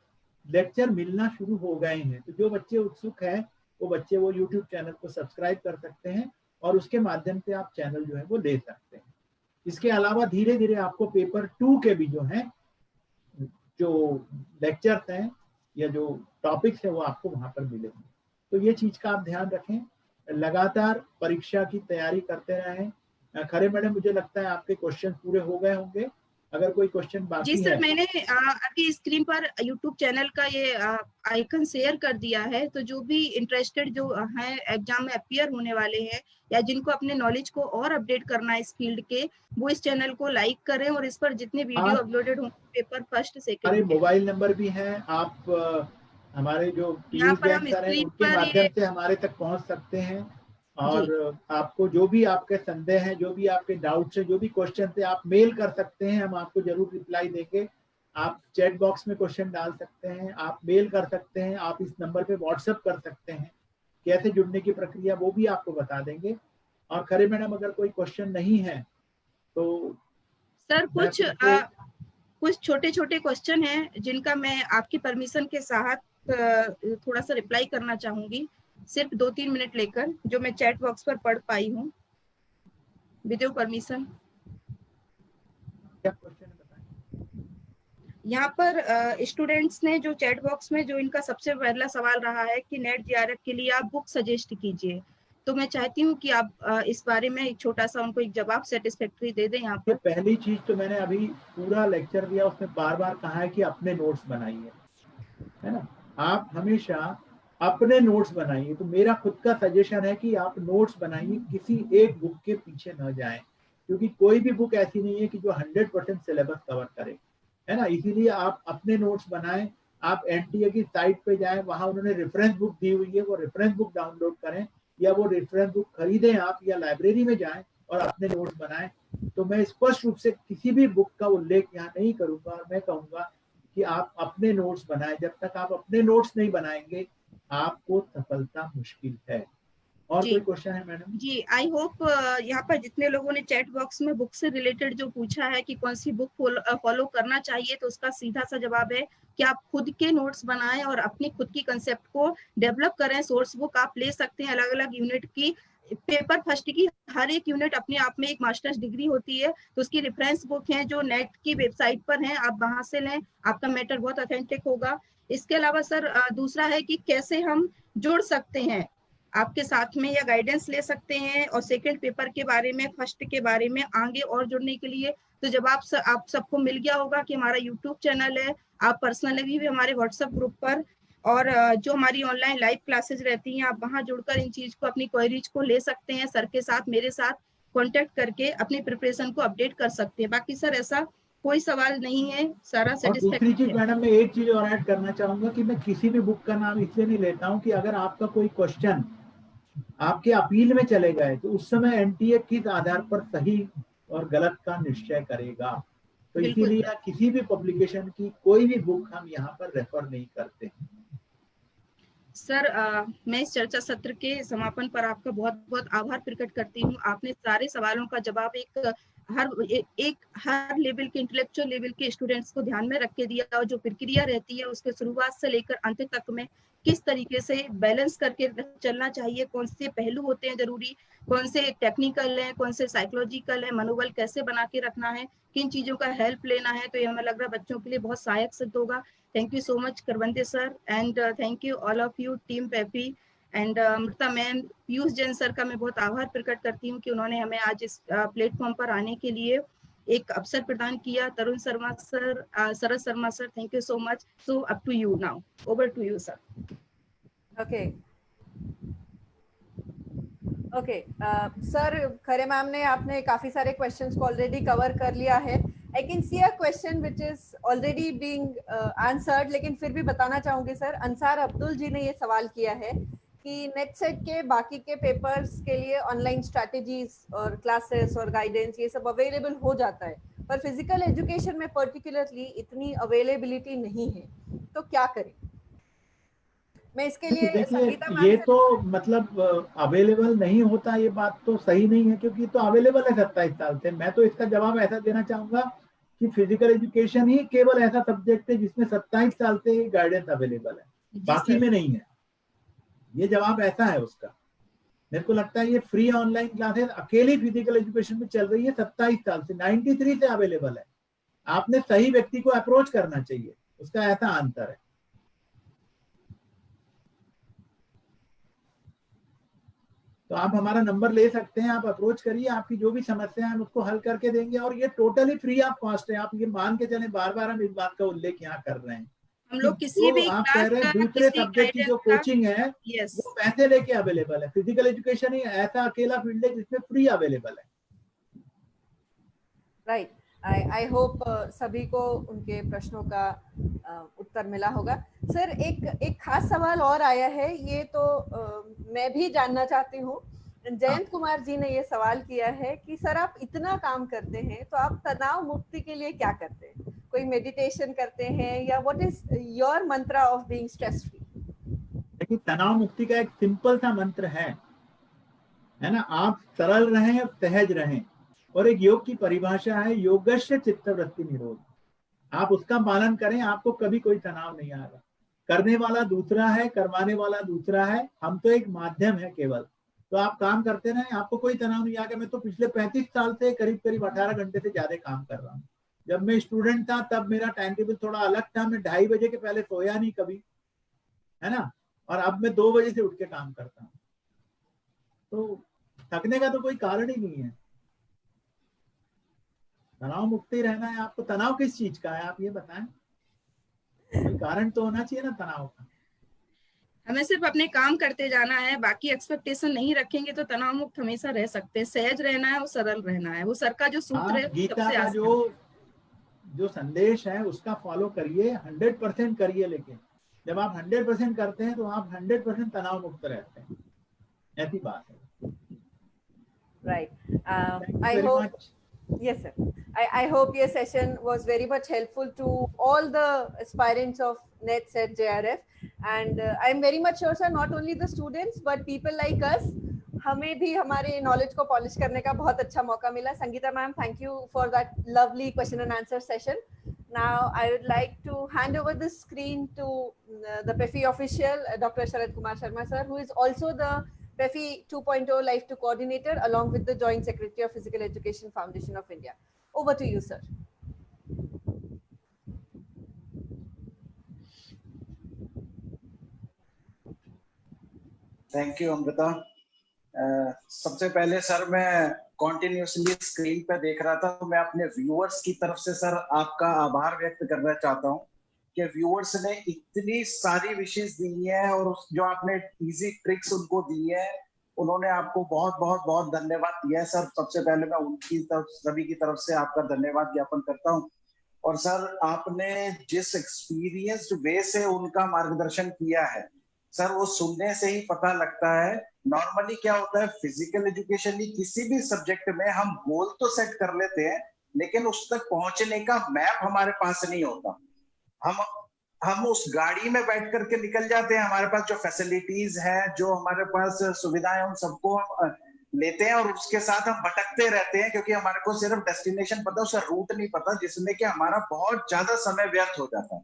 लेक्चर मिलना शुरू हो गए हैं। तो जो बच्चे उत्सुक हैं वो बच्चे वो यूट्यूब चैनल को सब्सक्राइब कर सकते हैं और उसके माध्यम से आप चैनल जो है वो ले सकते हैं। इसके अलावा धीरे धीरे आपको पेपर 2 के भी जो है जो लेक्चर्स हैं या जो टॉपिक्स हैं वो आपको वहां पर मिलेंगे। तो ये चीज का आप ध्यान रखें, लगातार परीक्षा की तैयारी करते रहें। खरे मैडम, मुझे लगता है आपके क्वेश्चन पूरे हो गए होंगे। अगर कोई क्वेश्चन बाकी जी सर, है मैंने आपकी स्क्रीन पर यूट्यूब चैनल का ये आइकन शेयर कर दिया है। तो जो भी इंटरेस्टेड जो है एग्जाम में अपीयर होने वाले हैं या जिनको अपने नॉलेज को और अपडेट करना है इस फील्ड के, वो इस चैनल को लाइक करें और इस पर जितने वीडियो अपलोडेड होंगे पेपर फर्स्ट हमारे सेकंड मोबाइल नंबर भी हैं। आप हमारे जो यहाँ पीयूष पर जैन हम सर हैं स्क्रीन उनके पर माध्यम ये से हमारे तक पहुंच सकते हैं। जी और आपको जो भी आपके संदेह हैं, जो भी आपके डाउट्स हैं, जो भी क्वेश्चन है, आप मेल कर सकते हैं, हम आपको जरूर रिप्लाई देंगे। आप चैट बॉक्स में क्वेश्चन डाल सकते हैं, आप मेल कर सकते हैं, आप इस नंबर पे व्हाट्सएप कर सकते हैं। कैसे जुड़ने की प्रक्रिया वो भी आपको बता देंगे। और खरे मैडम, अगर कोई क्वेश्चन नहीं है तो सर मैं फिर से कुछ छोटे छोटे क्वेश्चन हैं जिनका मैं आपकी परमिशन के साथ थोड़ा सा रिप्लाई करना चाहूंगी, सिर्फ 2-3 मिनट लेकर, जो मैं चैट बॉक्स पर पढ़ पाई हूँ विद योर परमिशन। क्या क्वेश्चन है बताएं। यहाँ पर स्टूडेंट्स ने जो चैट बॉक्स में जो इनका सबसे पहला सवाल रहा है कि नेट JRF के लिए आप बुक सजेस्ट कीजिए। तो मैं चाहती हूँ कि आप इस बारे में एक छोटा सा उनको एक जवाब सेटिस्फैक्टरी दे दें यहाँ ये पर। पहली चीज तो मैंने अभी पूरा लेक्चर दिया, उसमें बार बार कहा है कि अपने नोट्स बनाइए, है ना। आप हमेशा अपने नोट्स बनाइए। तो मेरा खुद का सजेशन है कि आप नोट्स बनाइए, किसी एक बुक के पीछे न जाएं, क्योंकि कोई भी बुक ऐसी नहीं है कि जो 100% सिलेबस कवर करे, है ना। इसीलिए आप अपने नोट्स बनाएं। आप NTA की साइट पे जाएं, वहां उन्होंने रेफरेंस बुक दी हुई है, वो रेफरेंस बुक डाउनलोड करें या वो रेफरेंस बुक खरीदें आप, या लाइब्रेरी में जाएं और अपने नोट्स बनाएं। तो मैं स्पष्ट रूप से किसी भी बुक का उल्लेख यहाँ नहीं करूंगा और मैं कहूंगा कि आप अपने नोट्स बनाएं। जब तक आप अपने नोट्स नहीं बनाएंगे आपको सफलता मुश्किल है। और जी कोई क्वेश्चन है मैडम? जी, आई होप यहाँ पर जितने लोगों ने चैट बॉक्स में बुक से रिलेटेड जो पूछा है कि कौन सी बुक फॉलो करना चाहिए, तो उसका सीधा सा जवाब है कि आप खुद के नोट्स बनाएं और अपनी खुद की कंसेप्ट को डेवलप करें। सोर्स बुक आप ले सकते हैं अलग अलग यूनिट की। पेपर फर्स्ट की हर एक यूनिट अपने आप में एक मास्टर्स डिग्री होती है, तो उसकी रेफरेंस बुक है जो नेट की वेबसाइट पर है, आप वहां से लें, आपका मैटर बहुत ऑथेंटिक होगा। इसके अलावा सर दूसरा है कि कैसे हम जुड़ सकते हैं आपके साथ में या गाइडेंस ले सकते हैं, और सेकंड पेपर के बारे में, फर्स्ट के बारे में आगे और जुड़ने के लिए तो जब आप सबको मिल गया होगा कि हमारा यूट्यूब चैनल है, आप पर्सनली भी हमारे व्हाट्सएप ग्रुप पर और जो हमारी ऑनलाइन लाइव क्लासेज रहती हैं आप वहां जुड़कर इन चीज को, अपनी क्वेरीज को ले सकते हैं, सर के साथ मेरे साथ कांटेक्ट करके अपनी प्रिपरेशन को अपडेट कर सकते हैं। बाकी सर ऐसा कोई सवाल नहीं है, सारा और दूसरी सेटिस्फैक्टरी चीज है। मैडम, मैं एक चीज और ऐड करना चाहूंगा कि मैं किसी भी बुक का नाम इसलिए नहीं लेता हूँ कि अगर आपका कोई क्वेश्चन आपके अपील में चले गए तो उस समय NTA किस आधार पर सही और गलत का निश्चय करेगा। तो बिल्कुल इसीलिए सर। किसी भी पब्लिकेशन की कोई भी बुक हम यहाँ पर रेफर नहीं करते। सर मैं इस चर्चा सत्र के समापन पर आपका बहुत बहुत आभार प्रकट करती हूँ। आपने सारे सवालों का जवाब हर लेवल के, इंटेलेक्चुअल लेवल के स्टूडेंट्स को ध्यान में रख के दिया, और जो प्रक्रिया रहती है उसके शुरुआत से लेकर अंत तक में किस तरीके से बैलेंस करके चलना चाहिए, कौन से पहलू होते हैं जरूरी, कौन से टेक्निकल है, कौन से साइकोलॉजिकल है, मनोबल कैसे बना के रखना है, किन चीजों का हेल्प लेना है, तो ये हमें लग रहा है बच्चों के लिए बहुत सहायक सिद्ध होगा। Thank you so much, Karwande sir, and thank you all of you, team Pepi and Amrita ma'am, Piyush Jain sir का मैं बहुत आभार प्रकट करती हूँ कि उन्होंने हमें आज इस प्लेटफॉर्म पर आने के लिए एक अवसर प्रदान किया। Tarun Sharma sir, Sharad Sharma sir, thank you so much. So up to you now, over to you sir. Okay okay sir, Khare ma'am ने आपने काफी सारे क्वेश्चंस को ऑलरेडी कवर कर लिया है। I can see a question which is already being answered, लेकिन फिर भी बताना चाहूंगी सर। अंसार अब्दुल जी ने ये सवाल किया है कि नेट सेट के बाकी के पेपर्स के लिए ऑनलाइन स्ट्रैटेजीज और क्लासेस और गाइडेंस ये सब अवेलेबल हो जाता है, पर फिजिकल एजुकेशन में पर्टिकुलरली इतनी अवेलेबिलिटी नहीं है, तो क्या करें? मैं इसके लिए देखिए, संगीता मैम ये से तो मतलब अवेलेबल नहीं होता, ये बात तो सही नहीं है, क्योंकि तो अवेलेबल है 27 साल से। मैं तो इसका जवाब ऐसा देना चाहूंगा कि फिजिकल एजुकेशन ही केवल ऐसा सब्जेक्ट है जिसमें 27 साल से गाइडेंस अवेलेबल है, बाकी में नहीं है। ये जवाब ऐसा है उसका। मेरे को लगता है ये फ्री ऑनलाइन क्लासेस अकेली फिजिकल एजुकेशन में चल रही है 27 साल से, 93 से अवेलेबल है। आपने सही व्यक्ति को अप्रोच करना चाहिए, उसका ऐसा आंसर है। तो आप हमारा नंबर ले सकते हैं, आप अप्रोच करिए, आपकी जो भी समस्या है हम उसको हल करके देंगे, और ये टोटली फ्री ऑफ कॉस्ट है। आप ये मान के चले, बार बार हम इस बात का उल्लेख यहाँ कर रहे हैं हम कि लोग किसी जो भी आप क्लास कह रहे हैं का, दूसरे किसी सब्जेक्ट की जो गाइडेंस का, कोचिंग है यस, वो पैसे लेके अवेलेबल है। फिजिकल एजुकेशन ही ऐसा अकेला फील्ड है जिसमें फ्री अवेलेबल है। राइट। आई होप सभी को उनके प्रश्नों का उत्तर मिला होगा। सर, एक खास सवाल और आया है, ये तो मैं भी जानना चाहती हूँ। जयंत कुमार जी ने ये सवाल किया है कि सर आप इतना काम करते हैं तो आप तनाव मुक्ति के लिए क्या करते हैं? कोई मेडिटेशन करते हैं या what is your Mantra of being stress free? देखिए, तनाव मुक्ति का एक सिंपल सा मंत्र है ना, आप सरल रहें, सहज रहें, और एक योग की परिभाषा है योगस्य चित्तवृत्ति निरोध। आप उसका पालन करें, आपको कभी कोई तनाव नहीं आएगा। करने वाला दूसरा है, करवाने वाला दूसरा है, हम तो एक माध्यम है केवल। तो आप काम करते रहें, आपको कोई तनाव नहीं आएगा। मैं तो पिछले 35 साल से करीब करीब 18 घंटे से ज्यादा काम कर रहा हूँ। जब मैं स्टूडेंट था तब मेरा टाइम टेबल थोड़ा अलग था, मैं 2:30 बजे के पहले सोया नहीं कभी, है ना, और अब मैं 2 बजे से उठ के काम करता हूँ। तो थकने का तो कोई कारण ही नहीं है। तनाव मुक्ति रहना है आपको। तनाव किस चीज का है आप ये बताएं, कोई कारण तो होना चाहिए ना तनाव का। हमें सिर्फ अपने काम करते जाना है, बाकी एक्सपेक्टेशन नहीं रखेंगे तो तनाव मुक्त हमेशा रह सकते हैं। सहज रहना है और सरल रहना है, वो सर का जो सूत्र है आप गीता सबसे का आसान। जो संदेश है उसका फॉलो करिए, 100% करिए। लेकिन जब आप 100% करते हैं तो आप 100% तनाव मुक्त रहते हैं, ऐसी बात है। Right. Thank you I very hope, much. yes sir, I hope your session was very much helpful to all the aspirants of NET CET JRF, and I'm very much sure sir, not only the students but people like us, हमें भी हमारे नॉलेज को पॉलिश करने का बहुत अच्छा मौका मिला। Sangeeta ma'am, thank you for that lovely question and answer session. Now I would like to hand over the screen to the PEFI official, Dr. Sharad Kumar Sharma sir, who is also the PEFI 2.0 Life 2 coordinator along with the Joint Secretary of Physical Education Foundation of India. Over to you, sir. Thank you Amrita. सबसे पहले सर मैं कॉन्टिन्यूसली स्क्रीन पे देख रहा था, तो मैं अपने व्यूअर्स की तरफ से सर आपका आभार व्यक्त करना चाहता हूँ कि व्यूअर्स ने इतनी सारी विशेष दी है और जो आपने इजी ट्रिक्स उनको दी है, उन्होंने आपको बहुत बहुत बहुत धन्यवाद दिया है सर। सबसे पहले मैं उनकी तरफ, सभी की तरफ से आपका धन्यवाद ज्ञापन करता हूँ। और सर आपने जिस एक्सपीरियंस्ड वे से उनका मार्गदर्शन किया है सर, वो सुनने से ही पता लगता है। नॉर्मली क्या होता है, फिजिकल एजुकेशन की किसी भी सब्जेक्ट में हम गोल तो सेट कर लेते हैं, लेकिन उस तक पहुंचने का मैप हमारे पास नहीं होता। हम उस गाड़ी में बैठ करके निकल जाते हैं, हमारे पास जो फैसिलिटीज है, जो हमारे पास सुविधाएं, उन सबको हम लेते हैं और उसके साथ हम भटकते रहते हैं, क्योंकि हमारे को सिर्फ डेस्टिनेशन पता, उसका रूट नहीं पता, जिसमें कि हमारा बहुत ज्यादा समय व्यर्थ हो जाता है।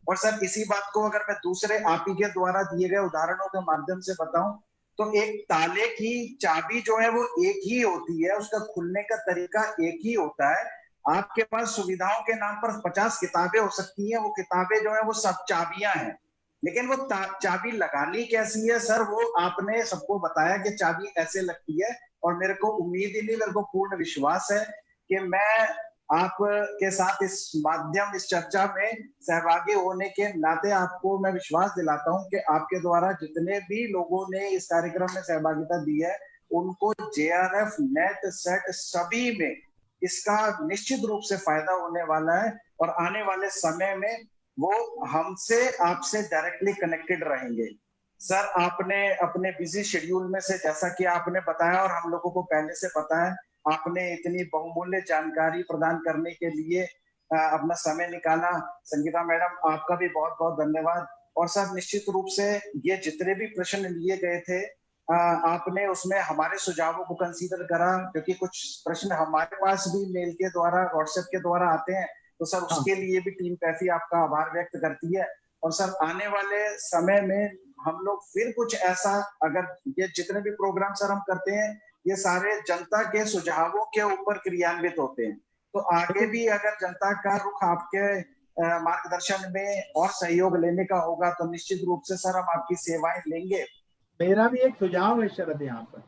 और सर इसी बात को अगर मैं दूसरे आप ही के द्वारा दिए गए उदाहरणों के माध्यम से बताऊं, तो एक ताले की चाबी जो है वो एक ही होती है, उसका खुलने का तरीका एक ही होता है। आपके पास सुविधाओं के नाम पर 50 किताबें हो सकती हैं, वो किताबें जो है वो सब चाबियां हैं, लेकिन वो चाबी लगानी कैसी है सर, वो आपने सबको बताया कि चाबी ऐसे लगती है। और मेरे को उम्मीद ही नहीं, मेरे को पूर्ण विश्वास है कि मैं आप के साथ इस माध्यम, इस चर्चा में सहभागी होने के नाते आपको मैं विश्वास दिलाता हूं कि आपके द्वारा जितने भी लोगों ने इस कार्यक्रम में सहभागिता दी है, उनको JRF, नेट, सेट सभी में इसका निश्चित रूप से फायदा होने वाला है और आने वाले समय में वो हमसे, आपसे डायरेक्टली कनेक्टेड रहेंगे। सर, आपने अपने बिजी शेड्यूल में से, जैसा कि आपने बताया और हम लोगों को पहले से पता है, आपने इतनी बहुमूल्य जानकारी प्रदान करने के लिए अपना समय निकाला। संगीता मैडम, आपका भी बहुत बहुत धन्यवाद। और सर, निश्चित रूप से ये जितने भी प्रश्न लिए गए थे, आपने उसमें हमारे सुझावों को कंसीडर करा, क्योंकि कुछ प्रश्न हमारे पास भी मेल के द्वारा, व्हाट्सएप के द्वारा आते हैं, तो सर उसके लिए भी टीम कैफी आपका आभार व्यक्त करती है। और सर, आने वाले समय में हम लोग फिर कुछ ऐसा, अगर ये जितने भी प्रोग्राम सर हम करते हैं, ये सारे जनता के सुझावों के ऊपर क्रियान्वित होते हैं, तो आगे भी अगर जनता का रुख आपके मार्गदर्शन में और सहयोग लेने का होगा, तो निश्चित रूप से सर हम आपकी सेवाएं लेंगे। मेरा भी एक सुझाव है शरद, यहाँ पर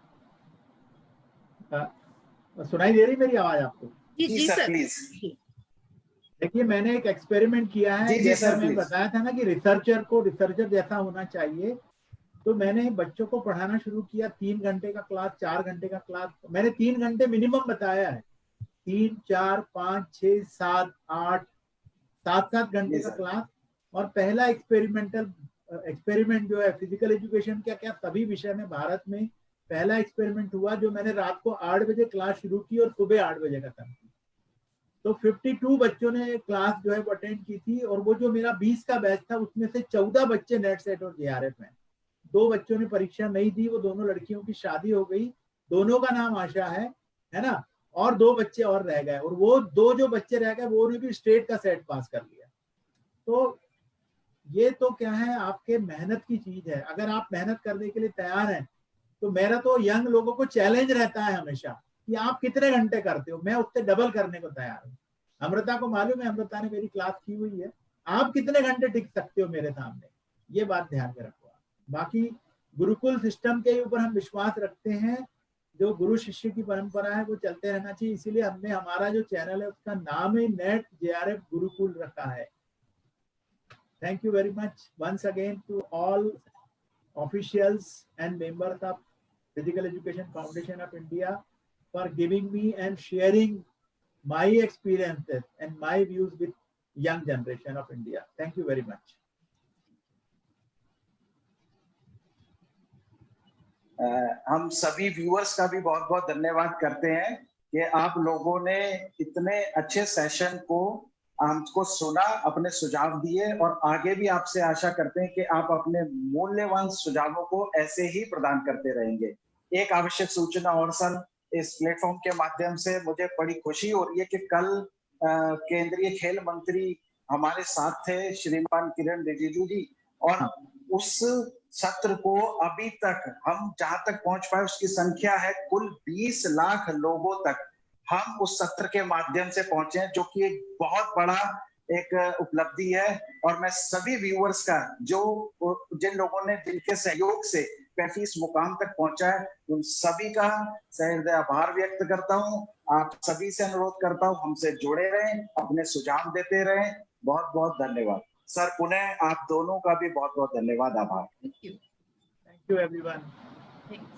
सुनाई दे रही मेरी आवाज आपको? जी सर, प्लीज। देखिए, मैंने एक एक्सपेरिमेंट किया है, जैसा मैं बताया था ना कि रिसर्चर जैसा होना चाहिए, तो मैंने बच्चों को पढ़ाना शुरू किया। 3 घंटे का क्लास, 4 घंटे का क्लास, मैंने 3 घंटे मिनिमम बताया है। 3, 4, 5, 6, 7, 8, 7 घंटे का क्लास। और पहला एक्सपेरिमेंट जो है फिजिकल एजुकेशन का, क्या सभी विषय में भारत में पहला एक्सपेरिमेंट हुआ, जो मैंने रात को 8 बजे क्लास शुरू की और सुबह 8 बजे खत्म की। तो 52 बच्चों ने क्लास जो है वो अटेंड की थी, और वो जो मेरा 20 का बैच था, उसमें से 14 बच्चे नेट, सेट और JRF में। 2 बच्चों ने परीक्षा नहीं दी, वो दोनों लड़कियों की शादी हो गई, दोनों का नाम आशा है ना, और 2 बच्चे और रह गए, और वो 2 जो बच्चे रह गए वो ने भी स्टेट का सेट पास कर लिया। तो ये तो क्या है, आपके मेहनत की चीज है। अगर आप मेहनत करने के लिए तैयार हैं, तो मेरा तो यंग लोगों को चैलेंज रहता है हमेशा कि आप कितने घंटे करते हो, मैं उससे डबल करने को तैयार हूँ। अमृता को मालूम है, अमृता ने मेरी क्लास की हुई है, आप कितने घंटे टिक सकते हो मेरे सामने, ये बात ध्यान में रखो। बाकी गुरुकुल सिस्टम के ऊपर हम विश्वास रखते हैं, जो गुरु शिष्य की परंपरा है वो चलते रहना चाहिए, इसीलिए हमने हमारा जो चैनल है उसका नाम ही नेट JRF गुरुकुल रखा है। Thank you very much once again to all officials and members of Physical Education Foundation of India for giving me and sharing my experiences and my views with young generation of India. Thank you very much. हम सभी व्यूअर्स का भी बहुत बहुत धन्यवाद करते हैं कि आप लोगों ने इतने अच्छे सेशन को हमको सुना, अपने सुझाव दिए, और आगे भी आपसे आशा करते हैं कि आप अपने मूल्यवान सुझावों को ऐसे ही प्रदान करते रहेंगे। एक आवश्यक सूचना और सर, इस प्लेटफॉर्म के माध्यम से मुझे बड़ी खुशी हो रही है कि कल केंद्रीय खेल मंत्री हमारे साथ थे, श्रीमान किरण रिजिजू जी, और उस सत्र को अभी तक हम जहां तक पहुंच पाए उसकी संख्या है कुल 20 लाख लोगों तक हम उस सत्र के माध्यम से पहुंचे हैं, जो कि एक बहुत बड़ा एक उपलब्धि है। और मैं सभी व्यूअर्स का, जो जिन लोगों ने जिनके सहयोग से कैफी इस मुकाम तक पहुंचा है, उन सभी का सहृदय आभार व्यक्त करता हूं। आप सभी से अनुरोध करता हूं, हमसे जुड़े रहें, अपने सुझाव देते रहें। बहुत बहुत धन्यवाद सर। पुनः आप दोनों का भी बहुत बहुत धन्यवाद, आभार। Thank you. Thank you everyone. Thanks.